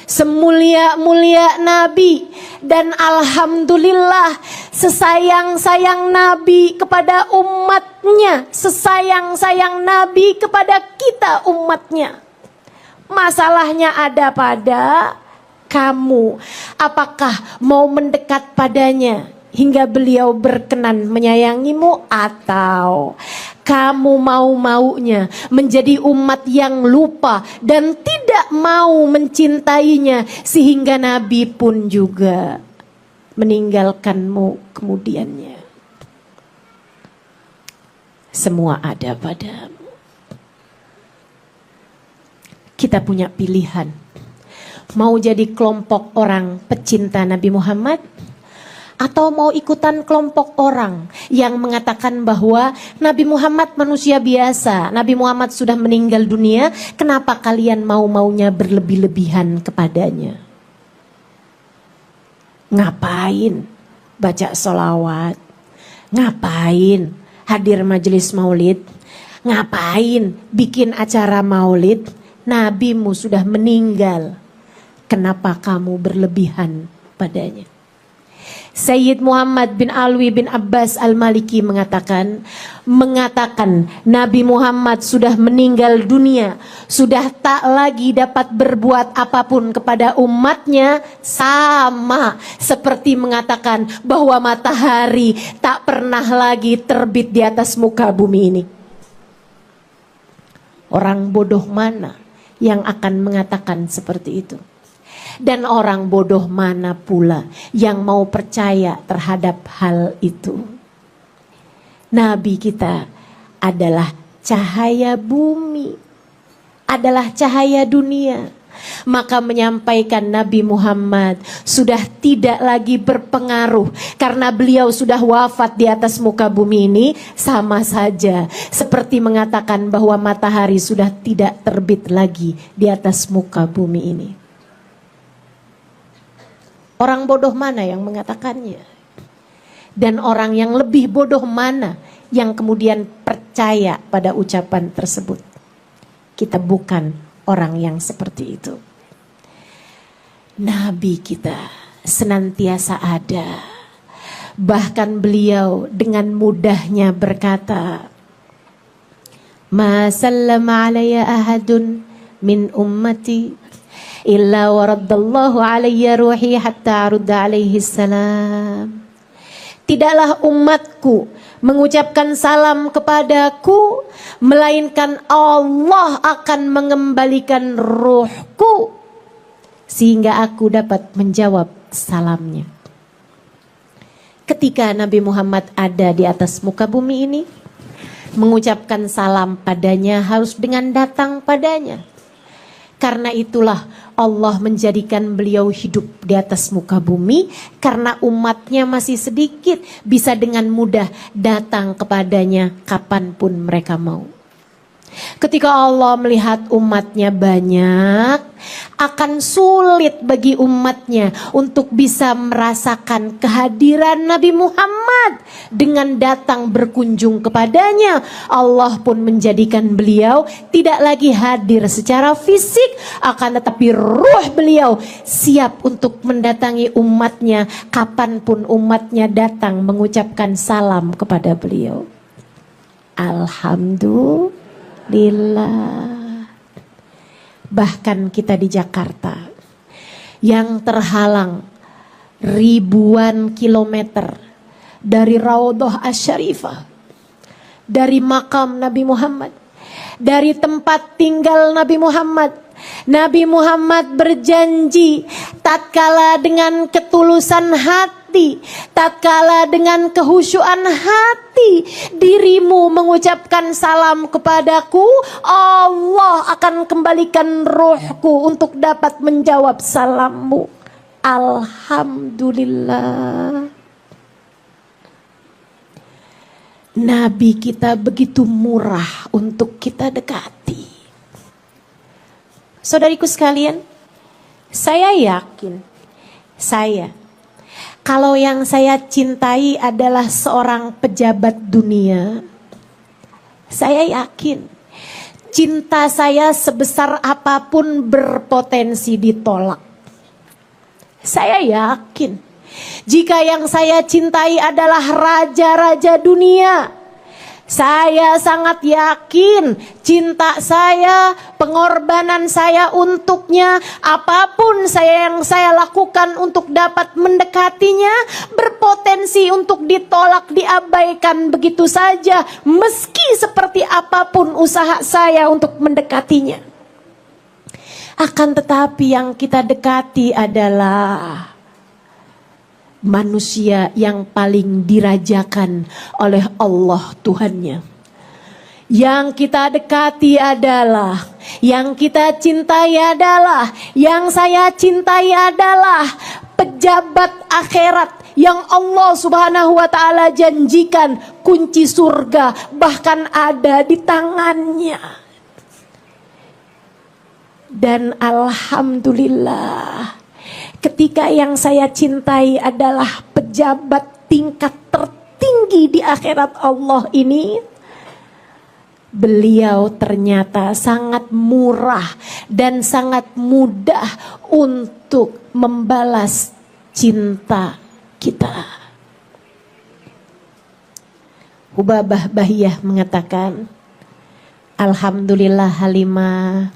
semulia-mulia Nabi, dan alhamdulillah sesayang-sayang Nabi kepada umatnya, sesayang-sayang Nabi kepada kita umatnya. Masalahnya ada pada kamu. Apakah mau mendekat padanya hingga beliau berkenan menyayangimu, atau kamu mau-maunya menjadi umat yang lupa dan tidak mau mencintainya sehingga Nabi pun juga meninggalkanmu kemudiannya. Semua ada padamu. Kita punya pilihan. Mau jadi kelompok orang pecinta Nabi Muhammad, atau mau ikutan kelompok orang yang mengatakan bahwa Nabi Muhammad manusia biasa, Nabi Muhammad sudah meninggal dunia, kenapa kalian mau-maunya berlebih-lebihan kepadanya? Ngapain baca sholawat? Ngapain hadir majelis maulid? Ngapain bikin acara maulid? Nabimu sudah meninggal. Kenapa kamu berlebihan padanya? Sayyid Muhammad bin Alwi bin Abbas Al-Maliki mengatakan Nabi Muhammad sudah meninggal dunia, sudah tak lagi dapat berbuat apapun kepada umatnya, sama seperti mengatakan bahwa matahari tak pernah lagi terbit di atas muka bumi ini. Orang bodoh mana yang akan mengatakan seperti itu? Dan orang bodoh mana pula yang mau percaya terhadap hal itu? Nabi kita adalah cahaya bumi, adalah cahaya dunia. Maka menyampaikan Nabi Muhammad sudah tidak lagi berpengaruh karena beliau sudah wafat di atas muka bumi ini, sama saja seperti mengatakan bahwa matahari sudah tidak terbit lagi di atas muka bumi ini. Orang bodoh mana yang mengatakannya? Dan orang yang lebih bodoh mana yang kemudian percaya pada ucapan tersebut? Kita bukan orang yang seperti itu. Nabi kita senantiasa ada. Bahkan beliau dengan mudahnya berkata, "Ma sallama alayya ahadun min ummati illa waraddallahu alayya ruhi hatta arudda alaihi salam." Tidaklah umatku mengucapkan salam kepadaku, melainkan Allah akan mengembalikan ruhku sehingga aku dapat menjawab salamnya. Ketika Nabi Muhammad ada di atas muka bumi ini, mengucapkan salam padanya harus dengan datang padanya. Karena itulah Allah menjadikan beliau hidup di atas muka bumi, karena umatnya masih sedikit, bisa dengan mudah datang kepadanya kapanpun mereka mau. Ketika Allah melihat umatnya banyak, akan sulit bagi umatnya untuk bisa merasakan kehadiran Nabi Muhammad dengan datang berkunjung kepadanya. Allah pun menjadikan beliau tidak lagi hadir secara fisik, akan tetapi ruh beliau siap untuk mendatangi umatnya kapanpun umatnya datang mengucapkan salam kepada beliau. Alhamdulillah. Bahkan kita di Jakarta yang terhalang ribuan kilometer dari Raudhah Asy-Syarifah, dari makam Nabi Muhammad, dari tempat tinggal Nabi Muhammad. Nabi Muhammad berjanji tatkala dengan ketulusan hati, tatkala dengan kehusyuan hati dirimu mengucapkan salam kepadaku, Allah akan kembalikan ruhku untuk dapat menjawab salammu. Alhamdulillah. Nabi kita begitu murah untuk kita dekati. Saudariku sekalian, saya yakin, kalau yang saya cintai adalah seorang pejabat dunia, saya yakin cinta saya sebesar apapun berpotensi ditolak. Saya yakin jika yang saya cintai adalah raja-raja dunia, saya sangat yakin cinta saya, pengorbanan saya untuknya, apapun yang saya lakukan untuk dapat mendekatinya, berpotensi untuk ditolak, diabaikan begitu saja, meski seperti apapun usaha saya untuk mendekatinya. Akan tetapi yang kita dekati adalah manusia yang paling dirajakan oleh Allah Tuhannya. Yang kita dekati adalah, yang kita cintai adalah, yang saya cintai adalah pejabat akhirat yang Allah Subhanahu wa taala janjikan kunci surga bahkan ada di tangannya. Dan alhamdulillah, ketika yang saya cintai adalah pejabat tingkat tertinggi di akhirat Allah ini, beliau ternyata sangat murah dan sangat mudah untuk membalas cinta kita. Hubabah Bahiyah mengatakan, alhamdulillah Halimah,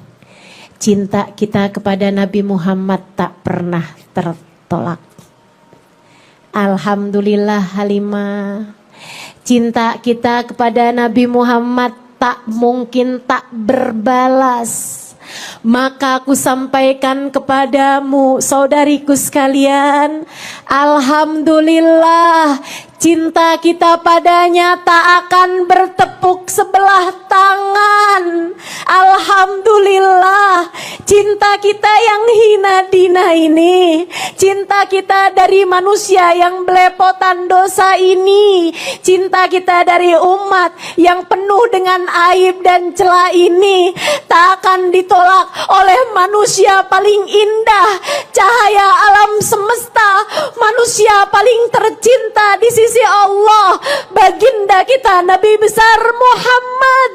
cinta kita kepada Nabi Muhammad tak pernah tertolak. Alhamdulillah Halimah, cinta kita kepada Nabi Muhammad tak mungkin tak berbalas. Maka aku sampaikan kepadamu saudariku sekalian, alhamdulillah cinta kita padanya tak akan bertepuk sebelah tangan. Alhamdulillah cinta kita yang hina dina ini, cinta kita dari manusia yang belepotan dosa ini, cinta kita dari umat yang penuh dengan aib dan celah ini tak akan ditolak oleh manusia paling indah, cahaya alam semesta, manusia paling tercinta di sisi sisi Allah baginda kita Nabi besar Muhammad.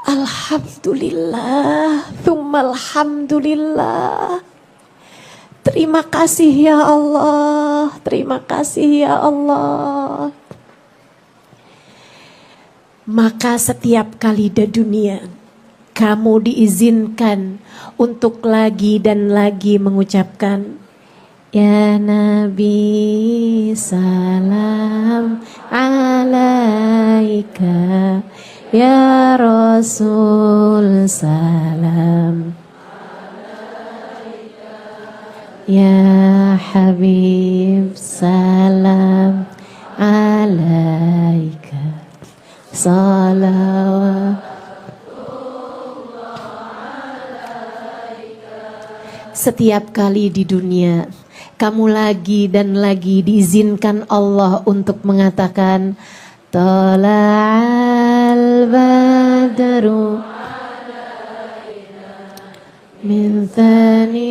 Alhamdulillah, tsumma alhamdulillah. Terima kasih ya Allah, terima kasih ya Allah. Maka setiap kali di dunia kamu diizinkan untuk lagi dan lagi mengucapkan ya Nabi salam alaika, ya Rasul salam, ya Habib salam alaika, salawat. Setiap kali di dunia kamu lagi dan lagi diizinkan Allah untuk mengatakan Tala'al badru min thaniyatil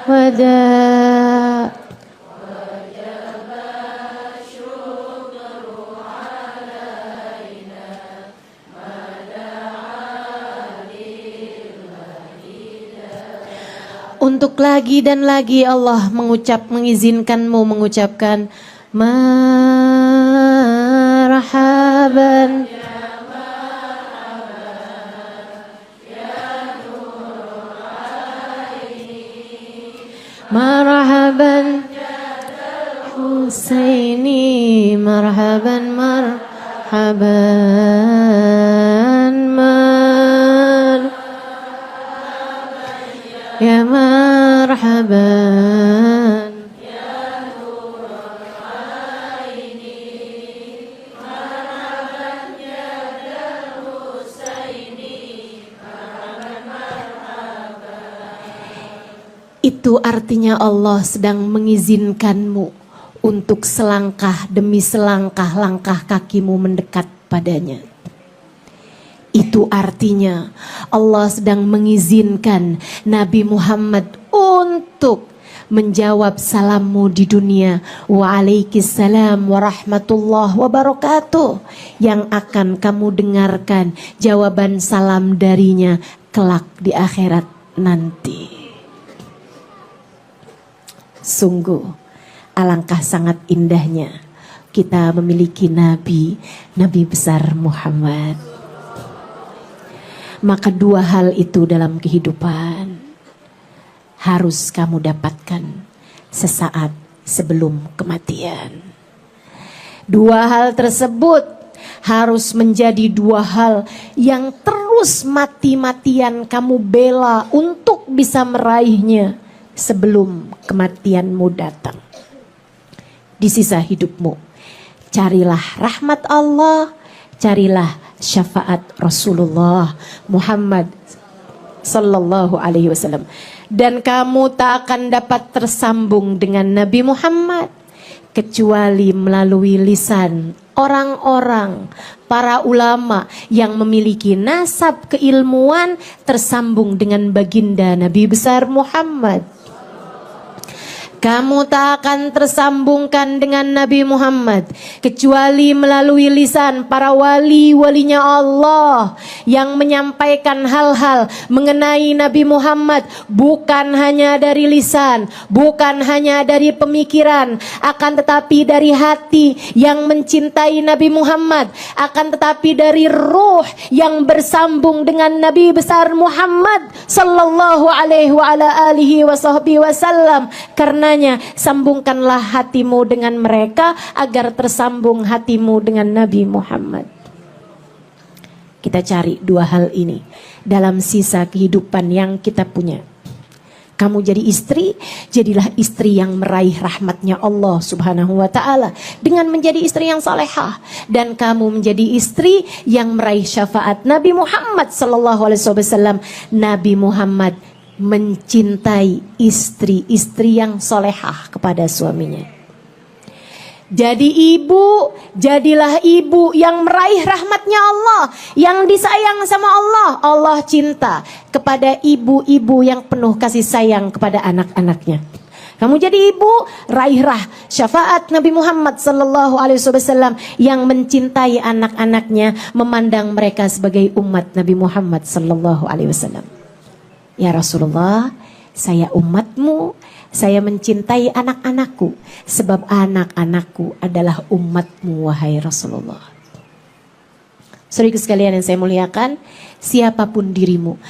wada' untuk lagi dan lagi Allah mengizinkanmu mengucapkan marhaban marhaban Husaini, marhaban ya marhaban itu artinya Allah sedang mengizinkanmu untuk selangkah demi selangkah langkah kakimu mendekat padanya. Itu artinya Allah sedang mengizinkan Nabi Muhammad untuk menjawab salammu di dunia. Waalaikumsalam warahmatullahi wabarakatuh. Yang akan kamu dengarkan jawaban salam darinya kelak di akhirat nanti. Sungguh alangkah sangat indahnya kita memiliki Nabi besar Muhammad. Maka dua hal itu dalam kehidupan harus kamu dapatkan sesaat sebelum kematian. Dua hal tersebut harus menjadi dua hal yang terus mati-matian kamu bela untuk bisa meraihnya sebelum kematianmu datang. Di sisa hidupmu, carilah rahmat Allah, carilah syafaat Rasulullah Muhammad sallallahu alaihi wasallam. Dan kamu tak akan dapat tersambung dengan Nabi Muhammad kecuali melalui lisan orang-orang, para ulama yang memiliki nasab keilmuan tersambung dengan baginda Nabi besar Muhammad. Kamu tak akan tersambungkan dengan Nabi Muhammad kecuali melalui lisan para wali-walinya Allah yang menyampaikan hal-hal mengenai Nabi Muhammad bukan hanya dari lisan, bukan hanya dari pemikiran, akan tetapi dari hati yang mencintai Nabi Muhammad, akan tetapi dari ruh yang bersambung dengan Nabi besar Muhammad sallallahu alaihi wa ala alihi wasallam. Karena sambungkanlah hatimu dengan mereka agar tersambung hatimu dengan Nabi Muhammad. Kita cari dua hal ini dalam sisa kehidupan yang kita punya. Kamu jadi istri, jadilah istri yang meraih rahmatnya Allah subhanahu wa ta'ala dengan menjadi istri yang salehah. Dan kamu menjadi istri yang meraih syafaat Nabi Muhammad sallallahu alaihi wasallam. Nabi Muhammad mencintai istri-istri yang solehah kepada suaminya. Jadi ibu, jadilah ibu yang meraih rahmatnya Allah, yang disayang sama Allah. Allah cinta kepada ibu-ibu yang penuh kasih sayang kepada anak-anaknya. Kamu jadi ibu, raihlah syafaat Nabi Muhammad sallallahu alaihi wasallam yang mencintai anak-anaknya, memandang mereka sebagai umat Nabi Muhammad sallallahu alaihi wasallam. Ya Rasulullah, saya umatmu, saya mencintai anak-anakku, sebab anak-anakku adalah umatmu, wahai Rasulullah. Saudaraku sekalian yang saya muliakan, siapapun dirimu,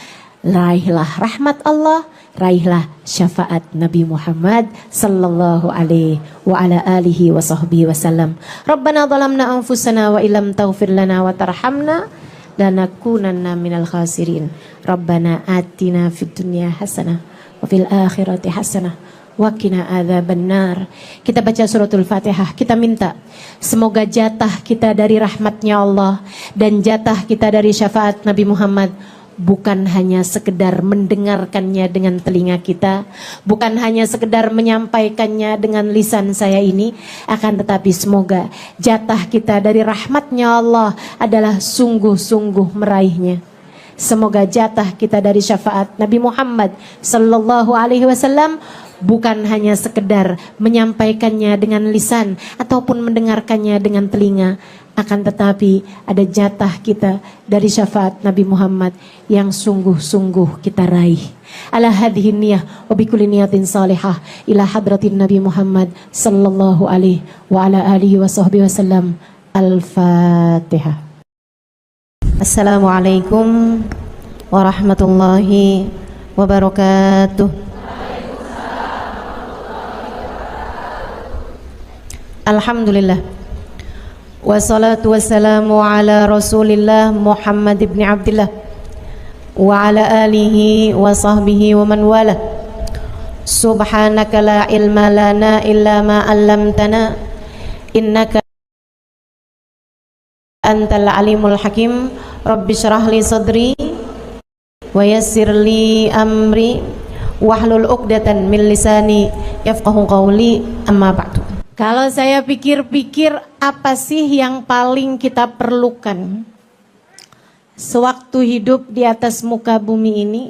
raihlah rahmat Allah, raihlah syafaat Nabi Muhammad sallallahu alaihi wa ala alihi wa sahbihi wasallam. Rabbana zalamna anfusana wa illam taghfir lana wa tarhamna lanakunanna minal khasirin. Rabbana atina fid dunya hasanah wa fil akhirati hasanah wa qina adzabannar. Kita baca suratul Fatihah, kita minta semoga jatah kita dari rahmatnya Allah dan jatah kita dari syafaat Nabi Muhammad bukan hanya sekedar mendengarkannya dengan telinga kita, bukan hanya sekedar menyampaikannya dengan lisan saya ini, akan tetapi semoga jatah kita dari rahmatnya Allah adalah sungguh-sungguh meraihnya. Semoga jatah kita dari syafaat Nabi Muhammad sallallahu alaihi wasallam bukan hanya sekedar menyampaikannya dengan lisan ataupun mendengarkannya dengan telinga, akan tetapi ada jatah kita dari syafaat Nabi Muhammad yang sungguh-sungguh kita raih. Ala hadhihi niyah wa bikulli niyatin salihah ila hadratin Nabi Muhammad sallallahu alaihi wa ala alihi wa sahbihi wasallam. Al-Fatihah. Assalamualaikum warahmatullahi wabarakatuh. Alhamdulillah, wassalatu wassalamu ala rasulillah Muhammad ibn Abdillah wa ala alihi wa sahbihi wa man wala. Subhanaka la ilma lana illa ma 'allamtana innaka antal alimul hakim. Rabbi syrah li sadri wa yassir li amri wahlul 'uqdatan min lisani yafqahu qawli, amma ba'du. Kalau saya pikir-pikir, apa sih yang paling kita perlukan sewaktu hidup di atas muka bumi ini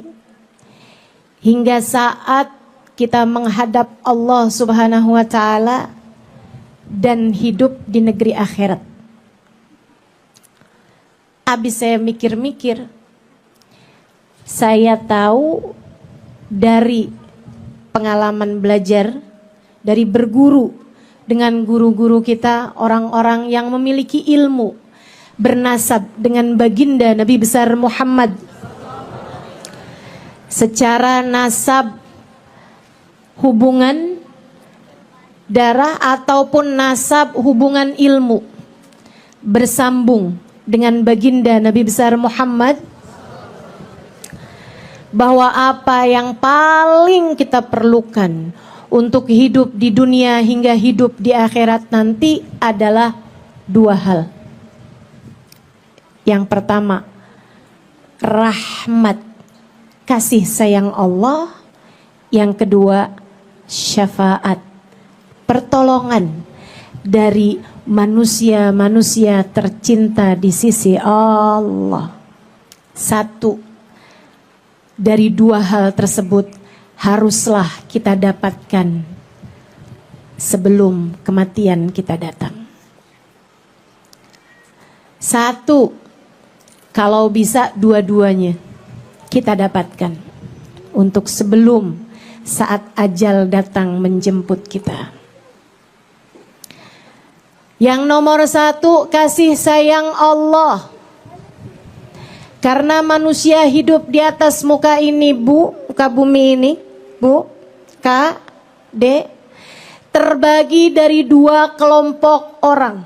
hingga saat kita menghadap Allah Subhanahu wa taala dan hidup di negeri akhirat? Habis saya mikir-mikir, saya tahu dari pengalaman belajar, dari berguru dengan guru-guru kita, orang-orang yang memiliki ilmu, bernasab dengan baginda Nabi besar Muhammad secara nasab, hubungan darah ataupun nasab hubungan ilmu, bersambung dengan baginda Nabi besar Muhammad, bahwa apa yang paling kita perlukan untuk hidup di dunia hingga hidup di akhirat nanti adalah dua hal. Yang pertama, rahmat, kasih sayang Allah. Yang kedua, syafaat, pertolongan dari manusia-manusia tercinta di sisi Allah. Satu dari dua hal tersebut haruslah kita dapatkan sebelum kematian kita datang. Satu, kalau bisa dua-duanya kita dapatkan untuk sebelum saat ajal datang menjemput kita. Yang nomor satu, kasih sayang Allah. Karena manusia hidup di atas muka ini, muka bumi ini, Kak, Dek, terbagi dari dua kelompok orang.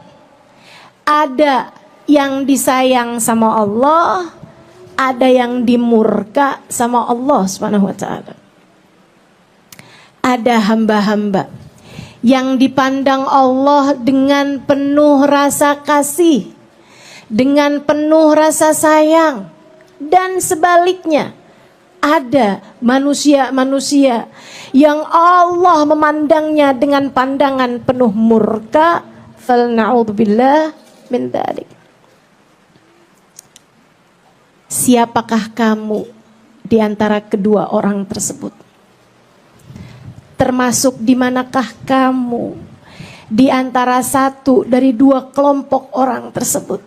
Ada yang disayang sama Allah, ada yang dimurka sama Allah Subhanahu wa taala. Ada hamba-hamba yang dipandang Allah dengan penuh rasa kasih, dengan penuh rasa sayang, dan sebaliknya ada manusia-manusia yang Allah memandangnya dengan pandangan penuh murka, Falna'udzubillah min dzalik. Siapakah kamu di antara kedua orang tersebut? Termasuk di manakah kamu di antara satu dari dua kelompok orang tersebut?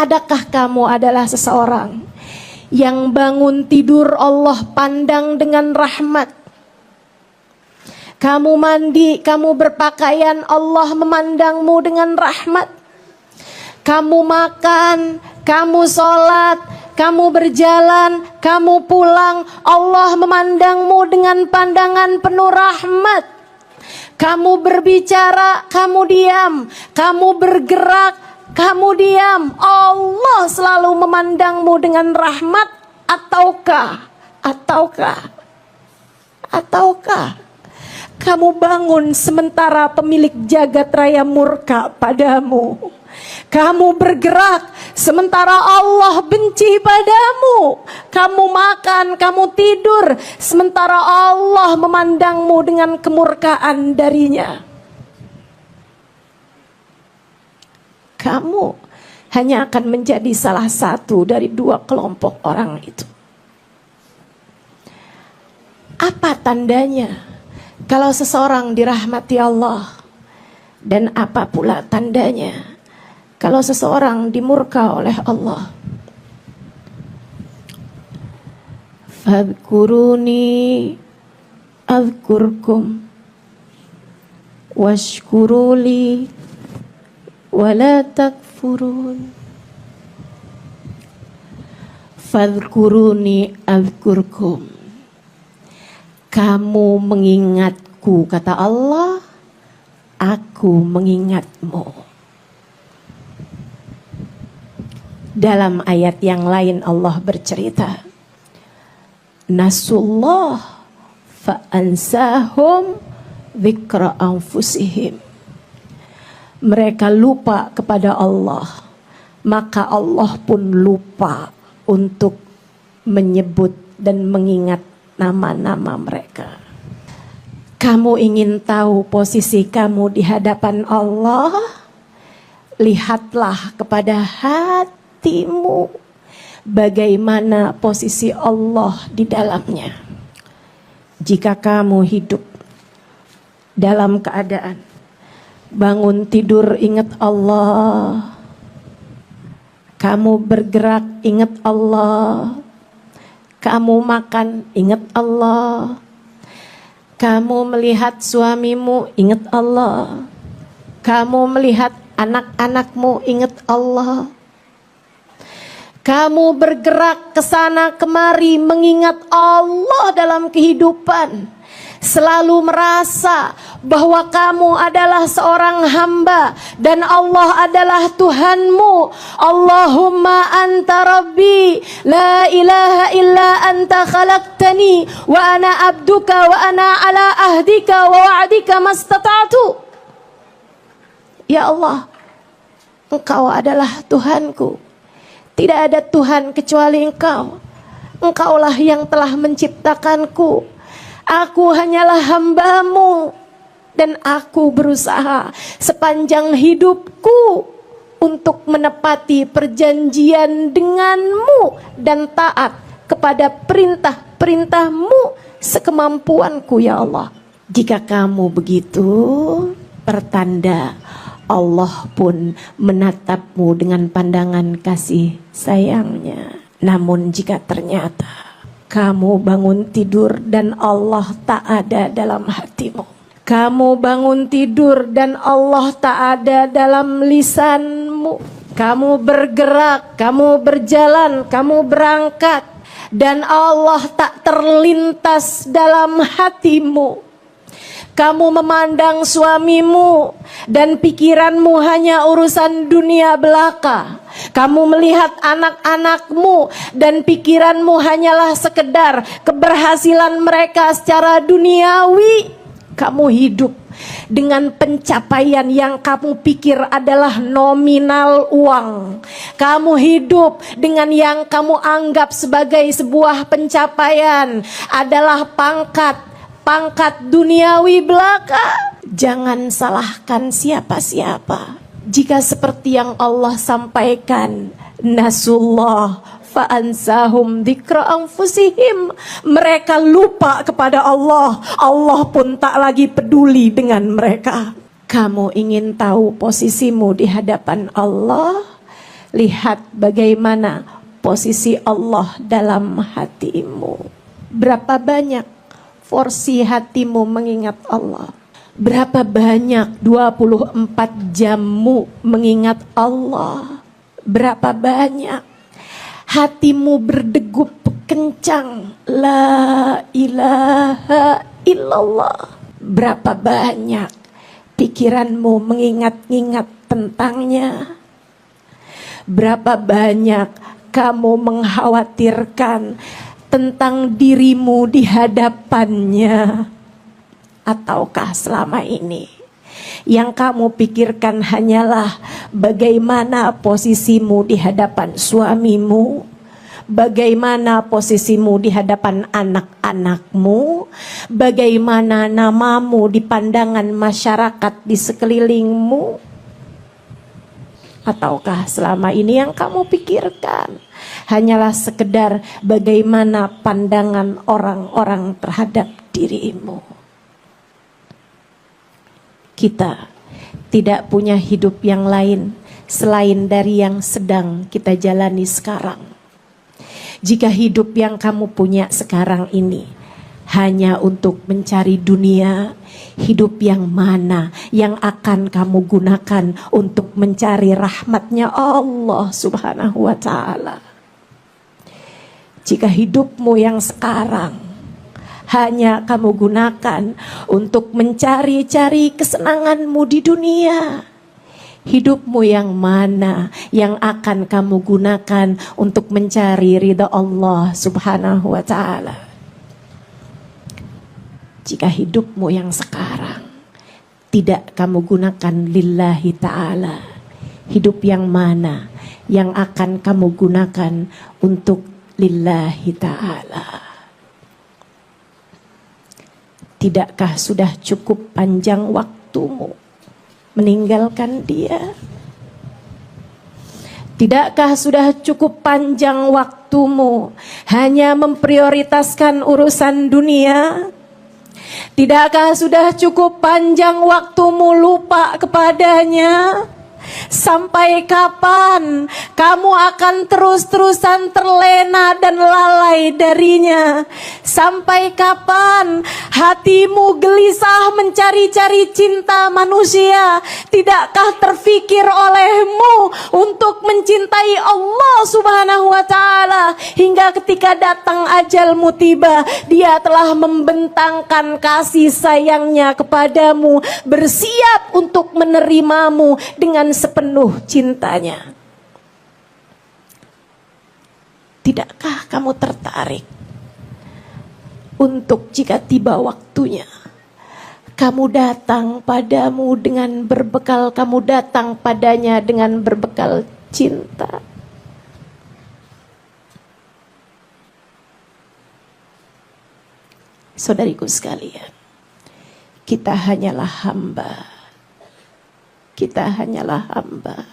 Adakah kamu adalah seseorang yang bangun tidur Allah pandang dengan rahmat? Kamu mandi, kamu berpakaian, Allah memandangmu dengan rahmat. Kamu makan, kamu sholat, kamu berjalan, kamu pulang, Allah memandangmu dengan pandangan penuh rahmat. Kamu berbicara, kamu diam. Kamu bergerak, kamu diam. Allah selalu memandangmu dengan rahmat. Ataukah kamu bangun sementara pemilik jagat raya murka padamu? Kamu bergerak sementara Allah benci padamu. Kamu makan, kamu tidur sementara Allah memandangmu dengan kemurkaan darinya. Kamu hanya akan menjadi salah satu dari dua kelompok orang itu. Apa tandanya kalau seseorang dirahmati Allah? Dan apa pula tandanya kalau seseorang dimurka oleh Allah? Fadhkuruni adhkurkum washkuruli wala takfurun. Fadhkuruni adhkurkum. Kamu mengingatku, kata Allah, aku mengingatmu. Dalam ayat yang lain Allah bercerita, nasullah fa'ansahum dzikra anfusihim. Mereka lupa kepada Allah, maka Allah pun lupa untuk menyebut dan mengingat nama-nama mereka. Kamu ingin tahu posisi kamu di hadapan Allah? Lihatlah kepada hatimu, bagaimana posisi Allah di dalamnya. Jika kamu hidup dalam keadaan bangun tidur ingat Allah, kamu bergerak ingat Allah, kamu makan ingat Allah, kamu melihat suamimu ingat Allah, kamu melihat anak-anakmu ingat Allah, kamu bergerak ke sana kemari mengingat Allah dalam kehidupan, selalu merasa bahwa kamu adalah seorang hamba dan Allah adalah Tuhanmu. Allahumma anta rabbi la ilaha illa anta khalaqtani wa ana abduka wa ana ala ahdika wa wa'dika mastata'tu. Ya Allah, Engkau adalah Tuhanku, tidak ada Tuhan kecuali Engkau. Engkaulah yang telah menciptakanku. Aku hanyalah hamba-Mu dan aku berusaha sepanjang hidupku untuk menepati perjanjian denganmu dan taat kepada perintah-perintah-Mu sekemampuanku ya Allah. Jika kamu begitu, pertanda Allah pun menatapmu dengan pandangan kasih sayangnya. Namun jika ternyata kamu bangun tidur dan Allah tak ada dalam hatimu, kamu bangun tidur dan Allah tak ada dalam lisanmu, kamu bergerak, kamu berjalan, kamu berangkat dan Allah tak terlintas dalam hatimu, kamu memandang suamimu dan pikiranmu hanya urusan dunia belaka, kamu melihat anak-anakmu dan pikiranmu hanyalah sekedar keberhasilan mereka secara duniawi, kamu hidup dengan pencapaian yang kamu pikir adalah nominal uang, kamu hidup dengan yang kamu anggap sebagai sebuah pencapaian adalah pangkat duniawi belaka. Jangan salahkan siapa-siapa. Jika seperti yang Allah sampaikan, nasullah fa'ansahum dzikra anfusihim, mereka lupa kepada Allah, Allah pun tak lagi peduli dengan mereka. Kamu ingin tahu posisimu di hadapan Allah? Lihat bagaimana posisi Allah dalam hatimu. Berapa banyak porsi hatimu mengingat Allah? Berapa banyak 24 jammu mengingat Allah? Berapa banyak hatimu berdegup kencang la ilaha illallah? Berapa banyak pikiranmu mengingat-ingat tentangnya? Berapa banyak kamu mengkhawatirkan tentang dirimu di hadapannya? Ataukah selama ini yang kamu pikirkan hanyalah bagaimana posisimu di hadapan suamimu, bagaimana posisimu di hadapan anak-anakmu, bagaimana namamu di pandangan masyarakat di sekelilingmu? Ataukah selama ini yang kamu pikirkan hanyalah sekedar bagaimana pandangan orang-orang terhadap dirimu? Kita tidak punya hidup yang lain selain dari yang sedang kita jalani sekarang. Jika hidup yang kamu punya sekarang ini hanya untuk mencari dunia, hidup yang mana yang akan kamu gunakan untuk mencari rahmatnya Allah Subhanahu wa ta'ala? Jika hidupmu yang sekarang hanya kamu gunakan untuk mencari-cari kesenanganmu di dunia, hidupmu yang mana yang akan kamu gunakan untuk mencari ridha Allah Subhanahu wa ta'ala? Jika hidupmu yang sekarang tidak kamu gunakan lillahi ta'ala, hidup yang mana yang akan kamu gunakan untuk lillahi ta'ala? Tidakkah sudah cukup panjang waktumu meninggalkan dia? Tidakkah sudah cukup panjang waktumu hanya memprioritaskan urusan dunia? Tidakkah sudah cukup panjang waktumu lupa kepadanya? Sampai kapan kamu akan terus-terusan terlena dan lalai darinya? Sampai kapan hatimu gelisah mencari-cari cinta manusia? Tidakkah terfikir olehmu untuk mencintai Allah Subhanahu wa ta'ala? Hingga ketika datang ajalmu tiba, dia telah membentangkan kasih sayangnya kepadamu, bersiap untuk menerimamu dengan sepenuh cintanya. Tidakkah kamu tertarik untuk jika tiba waktunya kamu datang padamu dengan berbekal, kamu datang padanya dengan berbekal cinta? Saudariku sekalian, kita hanyalah hamba. Kita hanyalah hamba.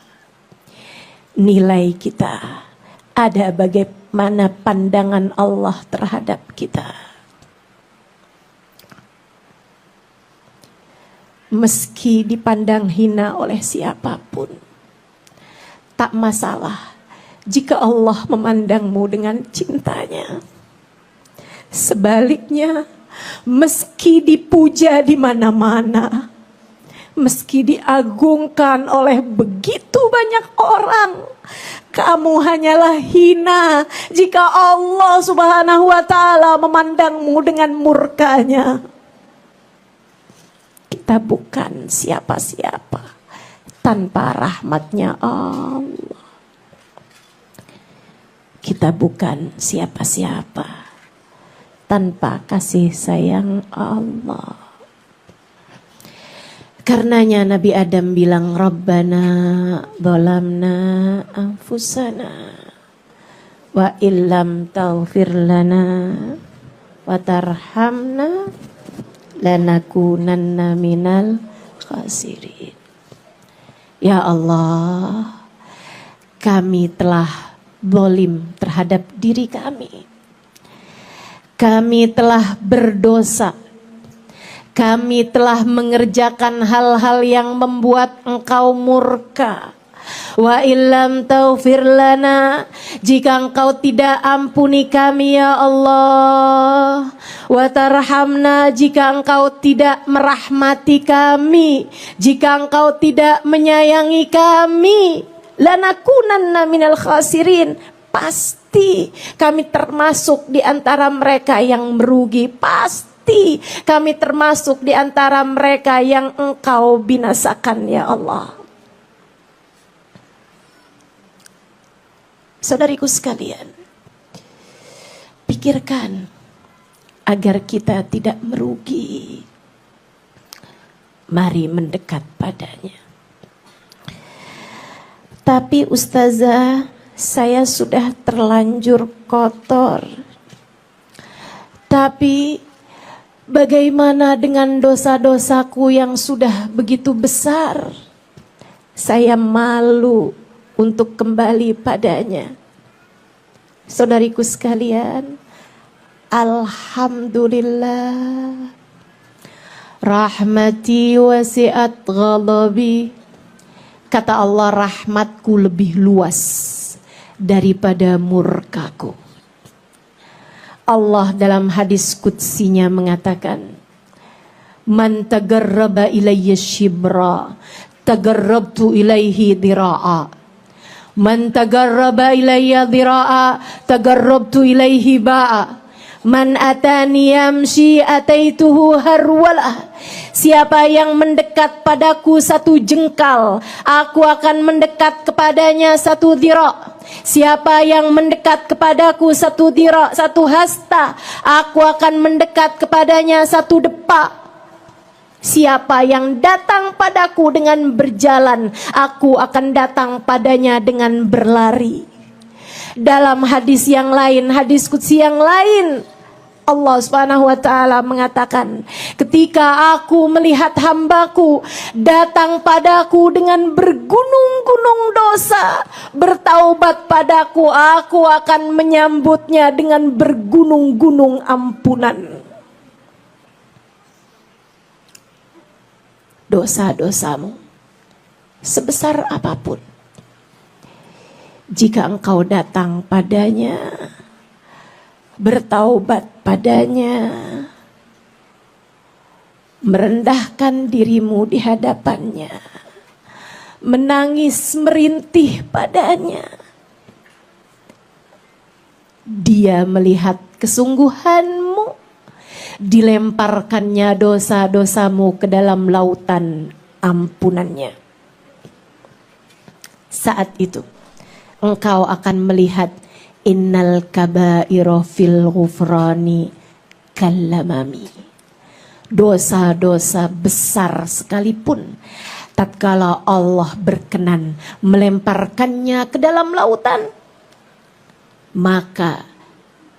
Nilai kita ada bagaimana pandangan Allah terhadap kita. Meski dipandang hina oleh siapapun, tak masalah jika Allah memandangmu dengan cintanya. Sebaliknya, meski dipuja di mana-mana, meski diagungkan oleh begitu banyak orang, kamu hanyalah hina jika Allah Subhanahu wa ta'ala memandangmu dengan murkanya. Kita bukan siapa-siapa tanpa rahmatnya Allah. Kita bukan siapa-siapa tanpa kasih sayang Allah. Karenanya Nabi Adam bilang, Rabbana zalamna anfusana wa illam taghfir lana wa tarhamna lanakunanna minal khasirin. Ya Allah, kami telah zalim terhadap diri kami. Kami telah berdosa. Kami telah mengerjakan hal-hal yang membuat Engkau murka. Wa illam taufir lana, jika Engkau tidak ampuni kami ya Allah, wa tarhamna, jika Engkau tidak merahmati kami, jika Engkau tidak menyayangi kami, lanakunanna minal khasirin, pasti kami termasuk di antara mereka yang merugi. Pasti kami termasuk di antara mereka yang Engkau binasakan ya Allah. Saudariku sekalian, pikirkan agar kita tidak merugi. Mari mendekat padanya. Tapi ustazah, saya sudah terlanjur kotor. Tapi bagaimana dengan dosa-dosaku yang sudah begitu besar? Saya malu untuk kembali padanya. Saudariku sekalian, alhamdulillah, rahmati wasi'at ghadabi. Kata Allah, rahmatku lebih luas daripada murkaku. Allah dalam hadis qudsinya mengatakan, man tagarraba ilayya shibra tagarrabtu ilaihi dhira'a. Man tagarraba ilayya dhira'a tagarrabtu ilaihi ba'a. Man atani yamshi ataituhu harwalah. Siapa yang mendekat padaku satu jengkal, aku akan mendekat kepadanya satu dhira'. Siapa yang mendekat kepadaku satu dhira', satu hasta, aku akan mendekat kepadanya satu depa. Siapa yang datang padaku dengan berjalan, aku akan datang padanya dengan berlari. Dalam hadis yang lain, hadis qudsi yang lain, Allah Subhanahu wa taala mengatakan, ketika aku melihat hambaku datang padaku dengan bergunung-gunung dosa, bertaubat padaku, aku akan menyambutnya dengan bergunung-gunung ampunan. Dosa-dosamu sebesar apapun, jika engkau datang padanya, bertaubat padanya, merendahkan dirimu di hadapannya, menangis merintih padanya, dia melihat kesungguhanmu, dilemparkannya dosa-dosamu ke dalam lautan ampunannya. Saat itu engkau akan melihat innal kaba'ira fil ghufrani kallamami. Dosa-dosa besar sekalipun, tatkala Allah berkenan melemparkannya ke dalam lautan, maka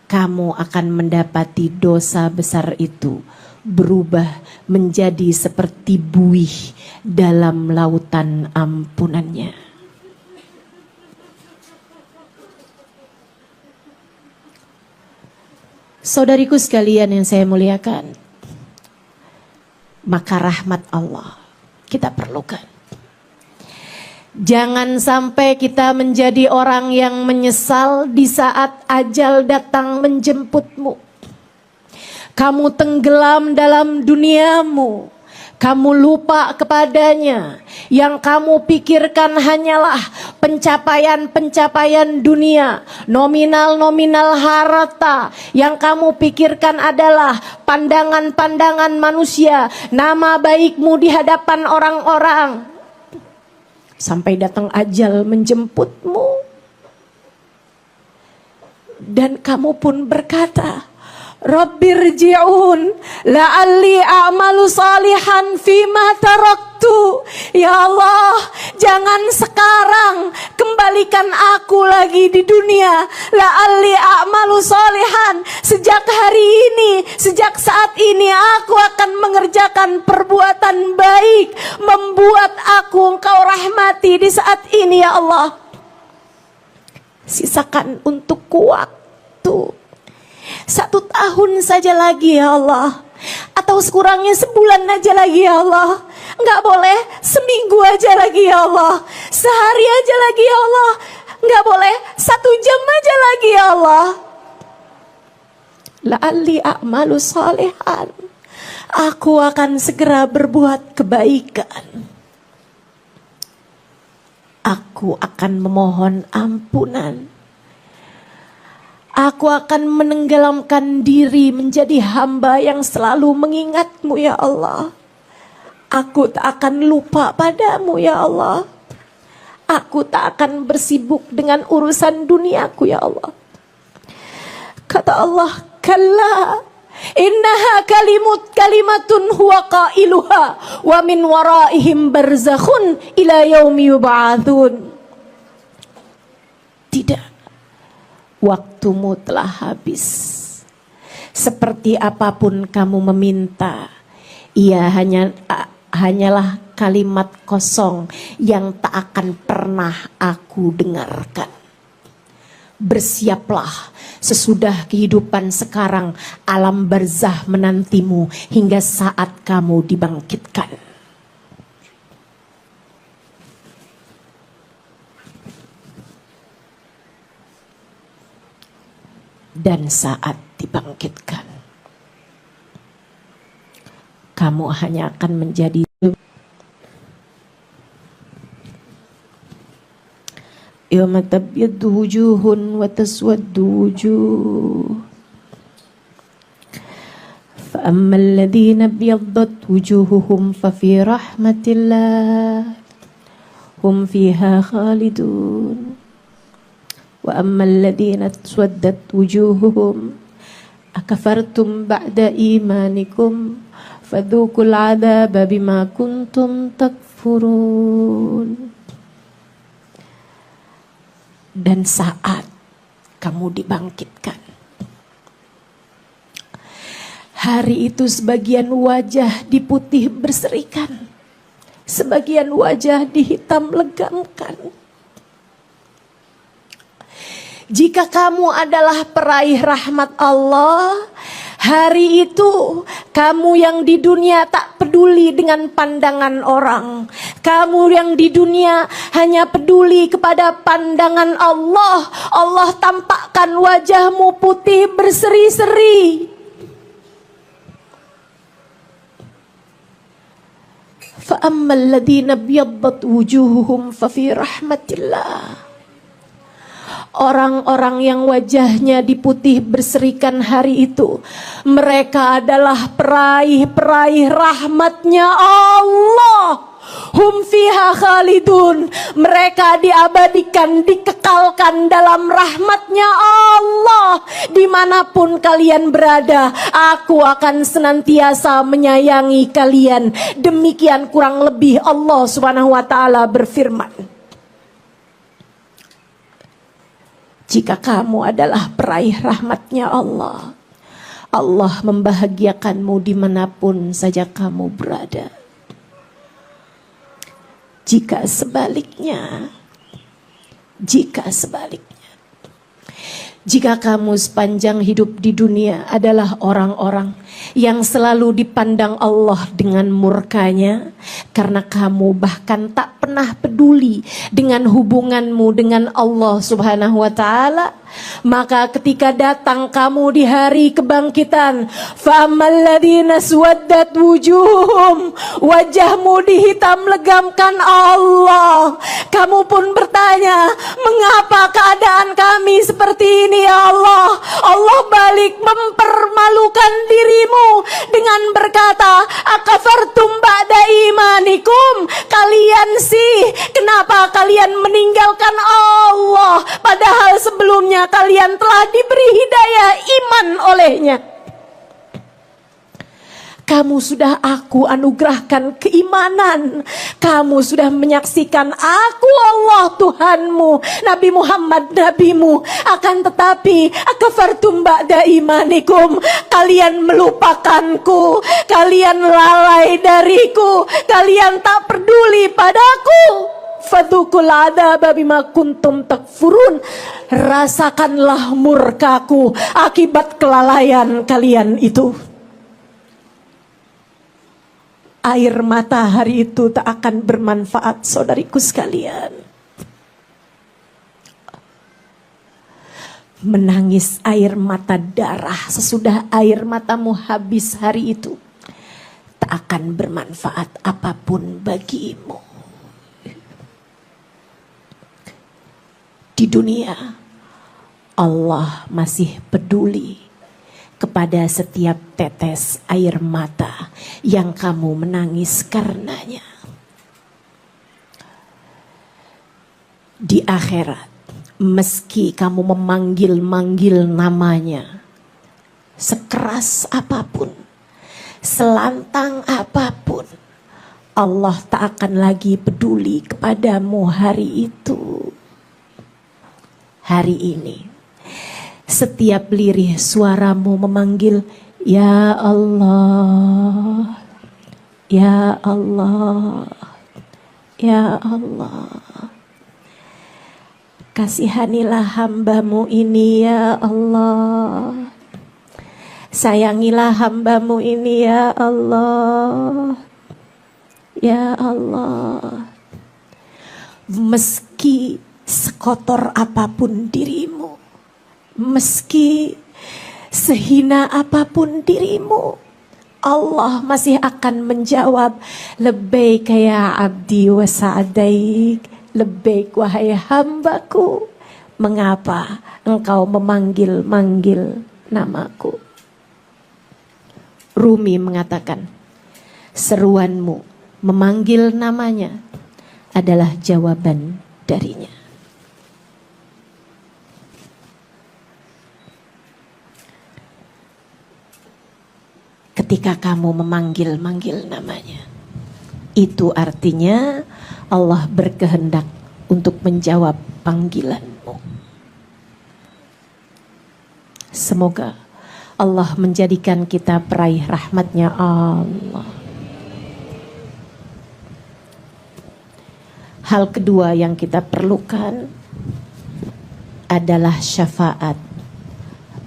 kamu akan mendapati dosa besar itu berubah menjadi seperti buih dalam lautan ampunannya. Saudariku sekalian yang saya muliakan, maka rahmat Allah kita perlukan. Jangan sampai kita menjadi orang yang menyesal di saat ajal datang menjemputmu. Kamu tenggelam dalam duniamu, kamu lupa kepadanya. Yang kamu pikirkan hanyalah pencapaian-pencapaian dunia, nominal-nominal harta. Yang kamu pikirkan adalah pandangan-pandangan manusia, nama baikmu di hadapan orang-orang. Sampai datang ajal menjemputmu, dan kamu pun berkata, Rabbirji'un la'alli a'malu salihan fima tarak. Ya Allah, jangan sekarang kembalikan aku lagi di dunia. La'alli a'malu sholihan. Sejak hari ini, sejak saat ini aku akan mengerjakan perbuatan baik, membuat aku Engkau rahmati di saat ini ya Allah. Sisakan untukku waktu 1 tahun saja lagi ya Allah, atau sekurangnya sebulan aja lagi ya Allah. Enggak boleh seminggu aja lagi ya Allah, sehari aja lagi ya Allah, enggak boleh 1 jam aja lagi ya Allah. La'alli a'malu sholihan. Aku akan segera berbuat kebaikan. Aku akan memohon ampunan. Aku akan menenggelamkan diri menjadi hamba yang selalu mengingat-Mu ya Allah. Aku tak akan lupa padamu ya Allah. Aku tak akan bersibuk dengan urusan duniaku ya Allah. Kata Allah, kalla innaha kalimatun huwa qailuha wa min waraihim barzakhun ila yaumi yub'atsun. Tidak, waktumu telah habis. Seperti apapun kamu meminta, ia hanyalah kalimat kosong yang tak akan pernah aku dengarkan. Bersiaplah, sesudah kehidupan sekarang alam barzah menantimu hingga saat kamu dibangkitkan. Dan saat dibangkitkan, kamu hanya akan menjadi yawma tabyaddu wujuhun wa taswaddu wujuh. Fa ammal ladzina byaddat wujuhuhum fa fi rahmatillah hum fiha khalidun. Wa ammal ladzina taswaddat wujuhuhum akafartum ba'da imanikum fadzuqul 'adzaba bima kuntum takfurun. Dan saat kamu dibangkitkan, hari itu sebagian wajah diputih berserikan, sebagian wajah dihitam legamkan. Jika kamu adalah peraih rahmat Allah, hari itu kamu yang di dunia tak peduli dengan pandangan orang. Kamu yang di dunia hanya peduli kepada pandangan Allah. Allah tampakkan wajahmu putih berseri-seri. Fa ammal ladzina byaddat wujuhuhum fa fi rahmatillah. Orang-orang yang wajahnya diputih berserikan hari itu, mereka adalah peraih-peraih rahmatnya Allah. Hum fiha khalidun. Mereka diabadikan, dikekalkan dalam rahmatnya Allah. Dimanapun kalian berada, aku akan senantiasa menyayangi kalian. Demikian kurang lebih Allah Subhanahu wa ta'ala berfirman. Jika kamu adalah peraih rahmatnya Allah, Allah membahagiakanmu dimanapun saja kamu berada. Jika sebaliknya, jika kamu sepanjang hidup di dunia adalah orang-orang yang selalu dipandang Allah dengan murkanya, karena kamu bahkan tak pernah peduli dengan hubunganmu dengan Allah Subhanahu wa ta'ala, maka ketika datang kamu di hari kebangkitan, fa'amalladzina suwaddat wujuhum, wajahmu dihitam legamkan Allah, kamu pun bertanya, mengapa keadaan kami seperti ini ya Allah? Allah balik mempermalukan dirimu dengan berkata, akafartum ba'da imanikum. Kalian sih, kenapa kalian meninggalkan Allah, padahal sebelumnya kalian telah diberi hidayah iman olehnya. Kamu sudah aku anugerahkan keimanan. Kamu sudah menyaksikan aku Allah Tuhanmu, Nabi Muhammad nabimu. Akan tetapi akafartum ba'da imanikum, kalian melupakanku, kalian lalai dariku, kalian tak peduli padaku. Fadukul adzaba bima kuntum takfurun. Rasakanlah murkaku akibat kelalaian kalian itu. Air mata hari itu tak akan bermanfaat, saudariku sekalian. Menangis air mata darah sesudah air matamu habis hari itu tak akan bermanfaat apapun bagimu. Di dunia, Allah masih peduli kepada setiap tetes air mata yang kamu menangis karenanya. Di akhirat, meski kamu memanggil-manggil namanya, sekeras apapun, selantang apapun, Allah tak akan lagi peduli kepadamu hari itu. Hari ini, setiap lirih suaramu memanggil, Ya Allah, Ya Allah, Ya Allah. Kasihanilah hambamu ini ya Allah. Sayangilah hambamu ini ya Allah, Ya Allah. Meski sekotor apapun dirimu, meski sehina apapun dirimu, Allah masih akan menjawab, Labbaik ya abdi wa sa'daik, labbaik wahai hambaku, mengapa engkau memanggil-manggil namaku? Rumi mengatakan, seruanmu memanggil namanya adalah jawaban darinya. Ketika kamu memanggil-manggil namanya, itu artinya Allah berkehendak untuk menjawab panggilanmu. Semoga Allah menjadikan kita peraih rahmatnya Allah. Hal kedua yang kita perlukan adalah syafaat,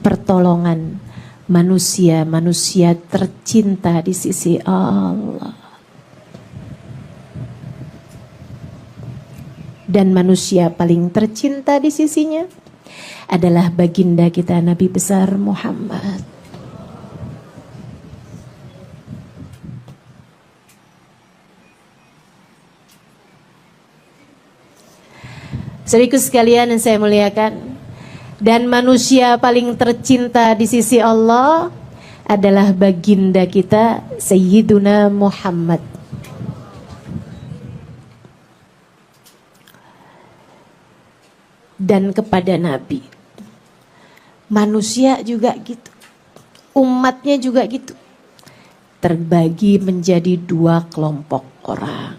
pertolongan manusia-manusia tercinta di sisi Allah. Dan manusia paling tercinta di sisinya adalah baginda kita Nabi besar Muhammad. Saudaraku sekalian yang saya muliakan, dan manusia paling tercinta di sisi Allah adalah baginda kita Sayyiduna Muhammad. Dan kepada Nabi, manusia juga gitu, umatnya juga gitu, terbagi menjadi dua kelompok orang.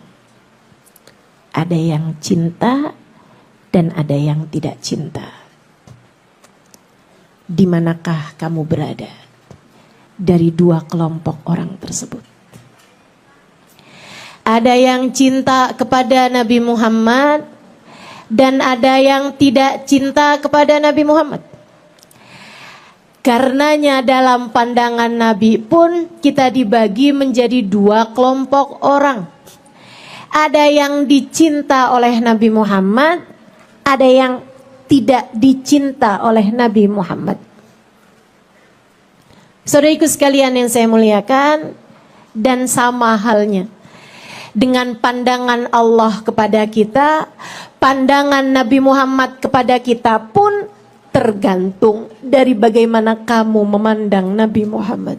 Ada yang cinta dan ada yang tidak cinta. Di manakah kamu berada dari dua kelompok orang tersebut? Ada yang cinta kepada Nabi Muhammad dan ada yang tidak cinta kepada Nabi Muhammad. Karenanya dalam pandangan Nabi pun kita dibagi menjadi dua kelompok orang. Ada yang dicinta oleh Nabi Muhammad, ada yang tidak dicinta oleh Nabi Muhammad. Saudariku sekalian yang saya muliakan, dan sama halnya dengan pandangan Allah kepada kita, pandangan Nabi Muhammad kepada kita pun tergantung dari bagaimana kamu memandang Nabi Muhammad.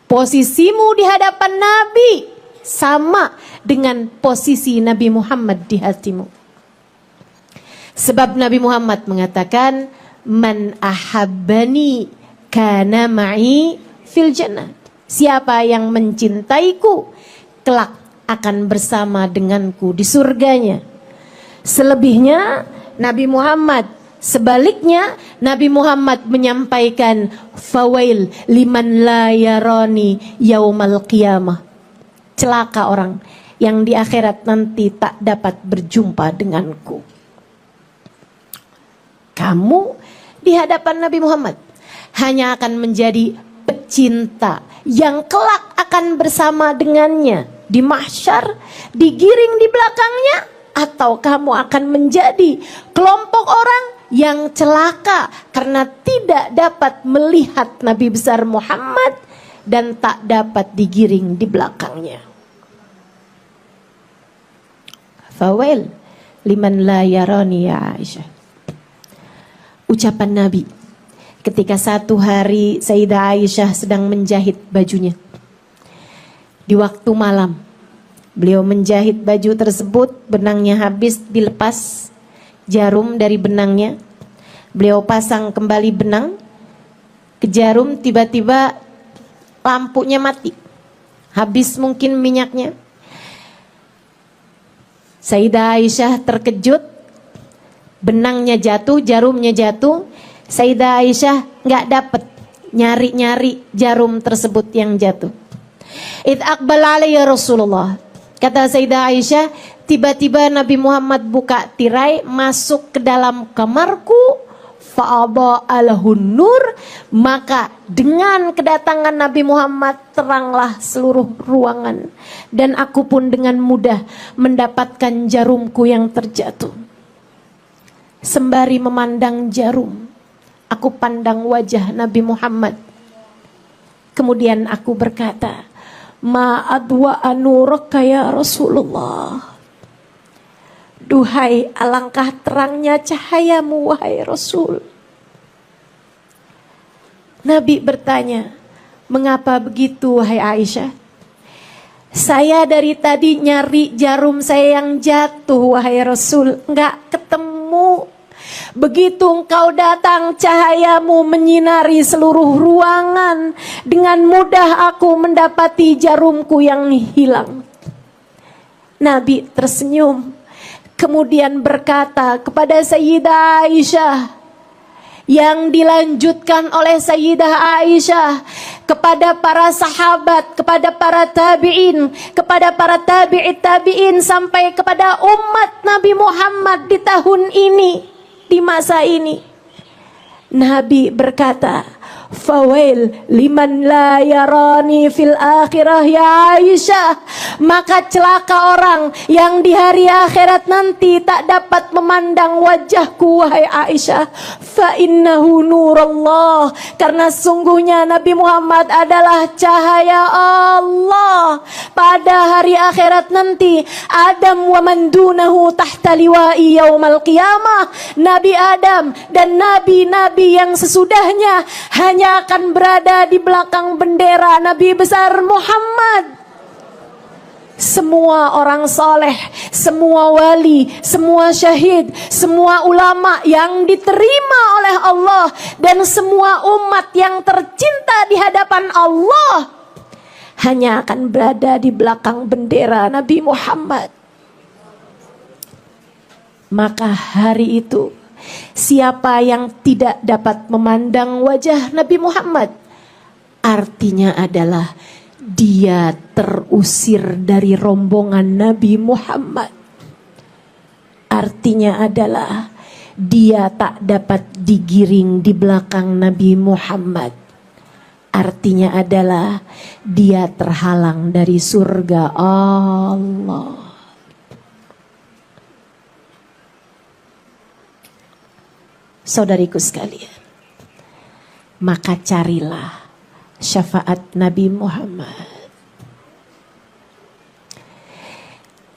Posisimu di hadapan Nabi sama dengan posisi Nabi Muhammad di hatimu. Sebab Nabi Muhammad mengatakan, Man ahabbani kana ma'i fil jannah. Siapa yang mencintaiku, kelak akan bersama denganku di surganya. Selebihnya Nabi Muhammad, sebaliknya Nabi Muhammad menyampaikan, fawail liman la yarani yaumal qiyamah. Celaka orang yang di akhirat nanti tak dapat berjumpa denganku. Kamu di hadapan Nabi Muhammad hanya akan menjadi pecinta yang kelak akan bersama dengannya di mahsyar, digiring di belakangnya, atau kamu akan menjadi kelompok orang yang celaka karena tidak dapat melihat Nabi besar Muhammad dan tak dapat digiring di belakangnya. Fawail liman la yarani ya Aisyah. Ucapan Nabi ketika satu hari Sayyidah Aisyah sedang menjahit bajunya. Di waktu malam, beliau menjahit baju tersebut, benangnya habis, dilepas jarum dari benangnya. Beliau pasang kembali benang ke jarum, tiba-tiba lampunya mati. Habis mungkin minyaknya. Sayyidah Aisyah terkejut, benangnya jatuh, jarumnya jatuh. Sayyidah Aisyah nggak dapat nyari-nyari jarum tersebut yang jatuh. Id aqbal alayya Rasulullah. Kata Sayyidah Aisyah, tiba-tiba Nabi Muhammad buka tirai, masuk ke dalam kamarku. Fa'adha alahun nur. Maka dengan kedatangan Nabi Muhammad teranglah seluruh ruangan. Dan aku pun dengan mudah mendapatkan jarumku yang terjatuh. Sembari memandang jarum, aku pandang wajah Nabi Muhammad. Kemudian aku berkata, ma adwa anuraka ya Rasulullah. Duhai alangkah terangnya cahayamu wahai Rasul. Nabi bertanya, mengapa begitu wahai Aisyah? Saya dari tadi nyari jarum saya yang jatuh wahai Rasul, enggak ketemu. Begitu engkau datang, cahayamu menyinari seluruh ruangan. Dengan mudah aku mendapati jarumku yang hilang. Nabi tersenyum, kemudian berkata kepada Sayyidah Aisyah, yang dilanjutkan oleh Sayyidah Aisyah kepada para sahabat, kepada para tabi'in, kepada para tabi'it tabi'in, sampai kepada umat Nabi Muhammad di tahun ini, di masa ini. Nabi berkata, fawail liman la yarani fil akhirah ya Aisyah. Maka celaka orang yang di hari akhirat nanti tak dapat memandang wajahku wahai Aisyah. Fa innahu nurullah. Karena sungguhnya Nabi Muhammad adalah cahaya Allah. Pada hari akhirat nanti, Adam wa man dunahu tahta liwa'i yaumal qiyamah. Nabi Adam dan nabi-nabi yang sesudahnya hanya akan berada di belakang bendera Nabi besar Muhammad. Semua orang soleh, semua wali, semua syahid, semua ulama yang diterima oleh Allah, dan semua umat yang tercinta di hadapan Allah hanya akan berada di belakang bendera Nabi Muhammad. Maka hari itu, siapa yang tidak dapat memandang wajah Nabi Muhammad, artinya adalah dia terusir dari rombongan Nabi Muhammad. Artinya adalah dia tak dapat digiring di belakang Nabi Muhammad. Artinya adalah dia terhalang dari surga Allah. Saudariku sekalian, maka carilah syafaat Nabi Muhammad.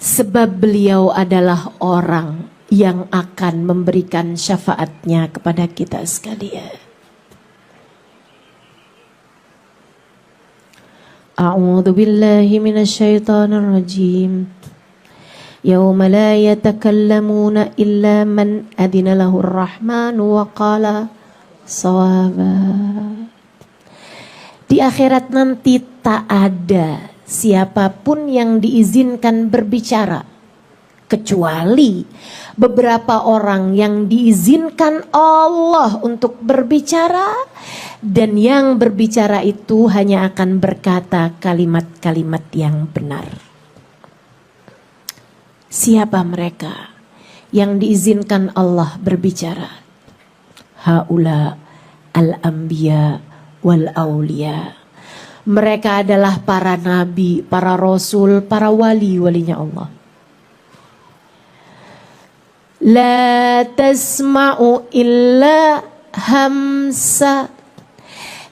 Sebab beliau adalah orang yang akan memberikan syafaatnya kepada kita sekalian. A'udzu billahi minasyaitonir rajim. Yauma la yatakallamuna illa man adina lahur rahmanu wa qala shawaba. Di akhirat nanti tak ada siapapun yang diizinkan berbicara kecuali beberapa orang yang diizinkan Allah untuk berbicara, dan yang berbicara itu hanya akan berkata kalimat-kalimat yang benar. Siapa mereka yang diizinkan Allah berbicara? Haula al-anbiya wal aulia. Mereka adalah para nabi, para rasul, para wali-walinya Allah. La tasma'u illa hamsa.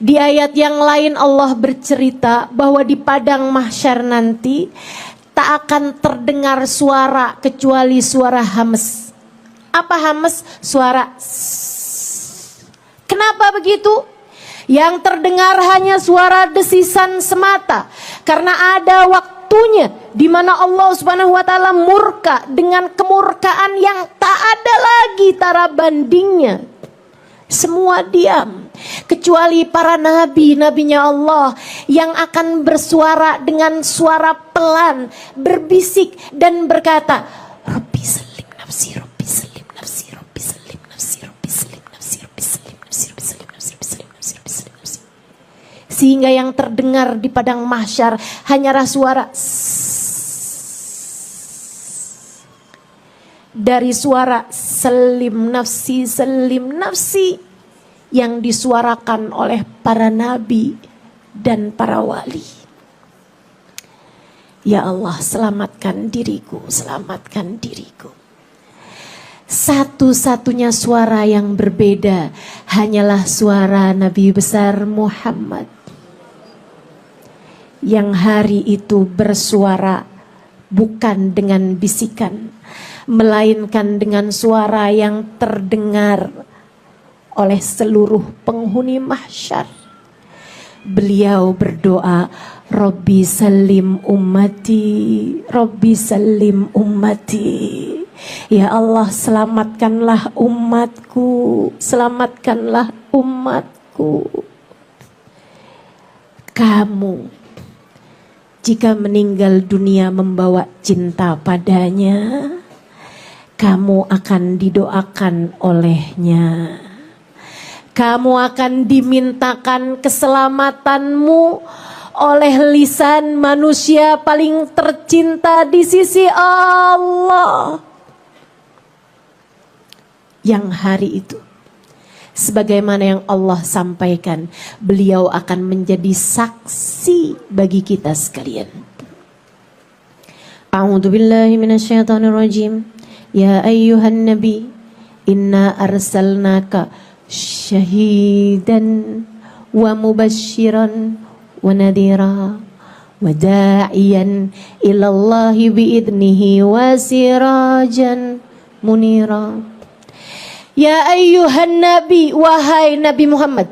Di ayat yang lain Allah bercerita bahwa di padang mahsyar nanti tak akan terdengar suara kecuali suara hames. Apa hames? Suara sss. Kenapa begitu? Yang terdengar hanya suara desisan semata, karena ada waktunya di mana Allah Subhanahu wa taala murka dengan kemurkaan yang tak ada lagi tara bandingnya. Semua diam kecuali para nabi-nabinya Allah yang akan bersuara dengan suara pelan, berbisik dan berkata, Rabbi salim nafsi, Rabbi salim nafsi, Rabbi salim nafsi, Rabbi salim nafsi, Rabbi salim nafsi, Rabbi salim nafsi, Rabbi salim nafsi, Rabbi salim nafsi. Sehingga yang terdengar di padang mahsyar hanyalah suara dari suara salim nafsi yang disuarakan oleh para nabi dan para wali. Ya Allah, selamatkan diriku, selamatkan diriku. Satu-satunya suara yang berbeda hanyalah suara Nabi besar Muhammad, yang hari itu bersuara bukan dengan bisikan, melainkan dengan suara yang terdengar oleh seluruh penghuni mahsyar. Beliau berdoa, Rabbi salim ummati, Rabbi salim ummati. Ya Allah, selamatkanlah umatku, selamatkanlah umatku. Kamu jika meninggal dunia membawa cinta padanya, kamu akan didoakan olehnya. Kamu akan dimintakan keselamatanmu oleh lisan manusia paling tercinta di sisi Allah. Yang hari itu, sebagaimana yang Allah sampaikan, beliau akan menjadi saksi bagi kita sekalian. A'udzu billahi minasyaitonir rajim. Ya ayyuhan nabi, inna arsalnaka syahidan wa mubasyiran wa nadhira wa da'iyan ilallahi biidnihi wa sirajan munira. Ya ayyuhan nabi, wahai Nabi Muhammad,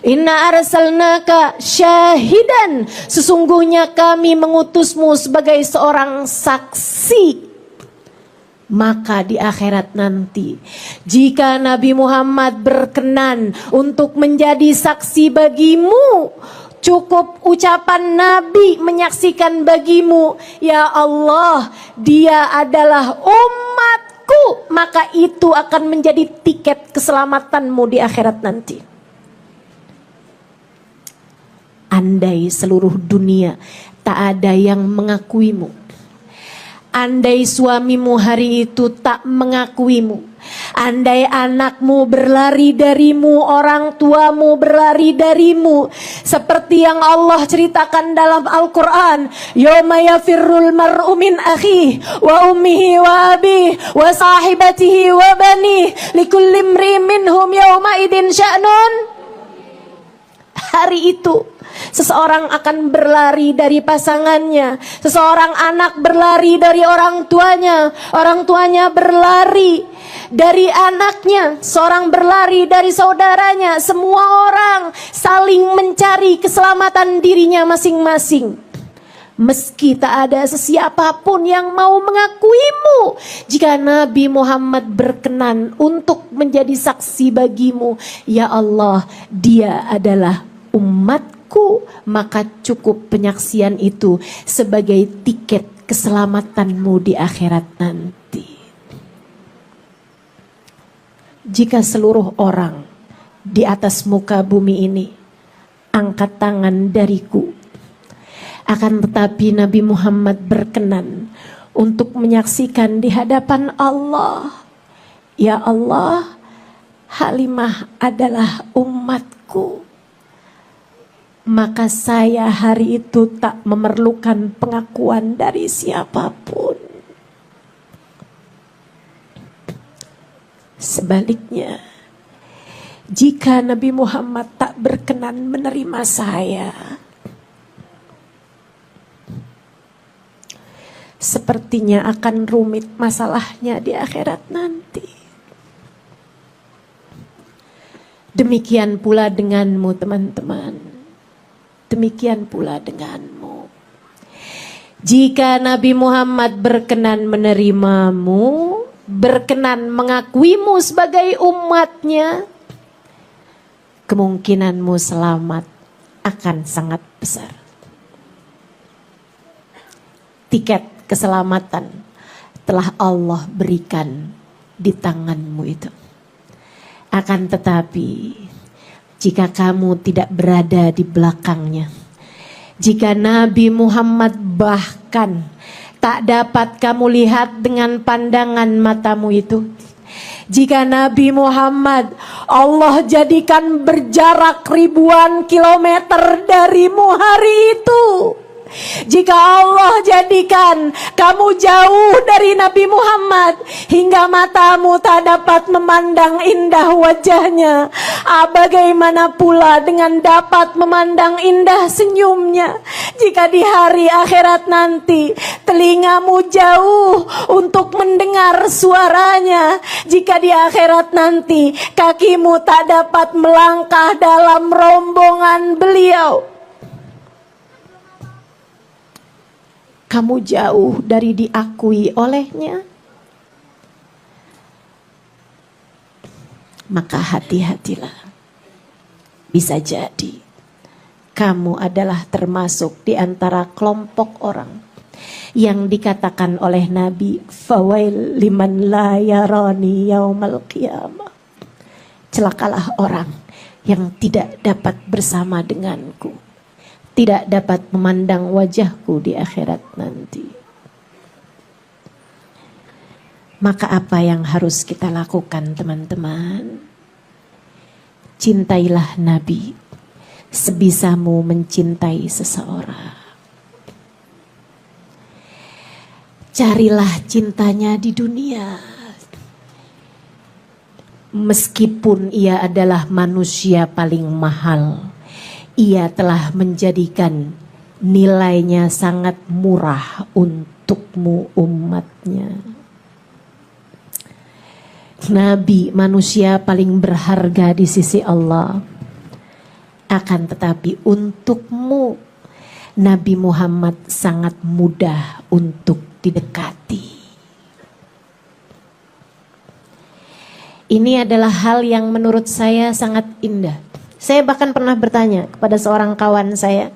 inna arsalnaka syahidan, sesungguhnya kami mengutusmu sebagai seorang saksi. Maka di akhirat nanti, jika Nabi Muhammad berkenan untuk menjadi saksi bagimu, cukup ucapan Nabi menyaksikan bagimu, ya Allah, dia adalah umatku, maka itu akan menjadi tiket keselamatanmu di akhirat nanti. Andai seluruh dunia tak ada yang mengakuimu, andai suamimu hari itu tak mengakuimu, andai anakmu berlari darimu, orang tuamu berlari darimu, seperti yang Allah ceritakan dalam Al-Quran, yawma yafirrul mar'u min akhihi wa ummihi wa abihi wa sahibatihi wa banihi likulli imri'in minhum yawma idin sya'nun. Hari itu seseorang akan berlari dari pasangannya, seseorang anak berlari dari orang tuanya berlari dari anaknya, seorang berlari dari saudaranya. Semua orang saling mencari keselamatan dirinya masing-masing. Meski tak ada sesiapapun yang mau mengakuimu, jika Nabi Muhammad berkenan untuk menjadi saksi bagimu, ya Allah, dia adalah umatku, umatku, maka cukup penyaksian itu sebagai tiket keselamatanmu di akhirat nanti. Jika seluruh orang di atas muka bumi ini angkat tangan dariku, akan tetapi Nabi Muhammad berkenan untuk menyaksikan di hadapan Allah, ya Allah, Halimah adalah umatku, maka saya hari itu tak memerlukan pengakuan dari siapapun. Sebaliknya, jika Nabi Muhammad tak berkenan menerima saya, sepertinya akan rumit masalahnya di akhirat nanti. Demikian pula denganmu teman-teman. Demikian pula denganmu. Jika Nabi Muhammad berkenan menerimamu, berkenan mengakuimu sebagai umatnya, kemungkinanmu selamat akan sangat besar. Tiket keselamatan telah Allah berikan di tanganmu itu. Akan tetapi, jika kamu tidak berada di belakangnya, jika Nabi Muhammad bahkan tak dapat kamu lihat dengan pandangan matamu itu, jika Nabi Muhammad Allah jadikan berjarak ribuan kilometer darimu hari itu, jika Allah jadikan kamu jauh dari Nabi Muhammad hingga matamu tak dapat memandang indah wajahnya, bagaimana pula dengan dapat memandang indah senyumnya? Jika di hari akhirat nanti telingamu jauh untuk mendengar suaranya, jika di akhirat nanti kakimu tak dapat melangkah dalam rombongan beliau, kamu jauh dari diakui olehnya, maka hati-hatilah. Bisa jadi kamu adalah termasuk di antara kelompok orang yang dikatakan oleh Nabi, fawail liman la yarani yaumal qiyamah. Celakalah orang yang tidak dapat bersama denganku, tidak dapat memandang wajahku di akhirat nanti. Maka apa yang harus kita lakukan teman-teman? Cintailah Nabi sebisamu mencintai seseorang. Carilah cintanya di dunia. Meskipun ia adalah manusia paling mahal, ia telah menjadikan nilainya sangat murah untukmu umatnya. Nabi manusia paling berharga di sisi Allah. Akan tetapi untukmu Nabi Muhammad sangat mudah untuk didekati. Ini adalah hal yang menurut saya sangat indah. Saya bahkan pernah bertanya kepada seorang kawan saya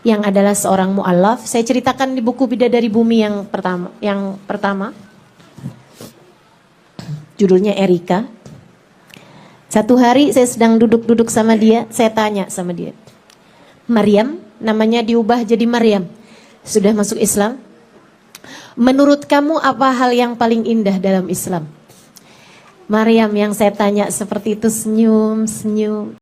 yang adalah seorang mu'allaf. Saya ceritakan di buku Bidadari Bumi yang pertama. Judulnya Erika. Satu hari saya sedang duduk-duduk sama dia, saya tanya sama dia, Maryam, namanya diubah jadi Maryam, sudah masuk Islam. Menurut kamu apa hal yang paling indah dalam Islam? Maryam yang saya tanya seperti itu senyum-senyum.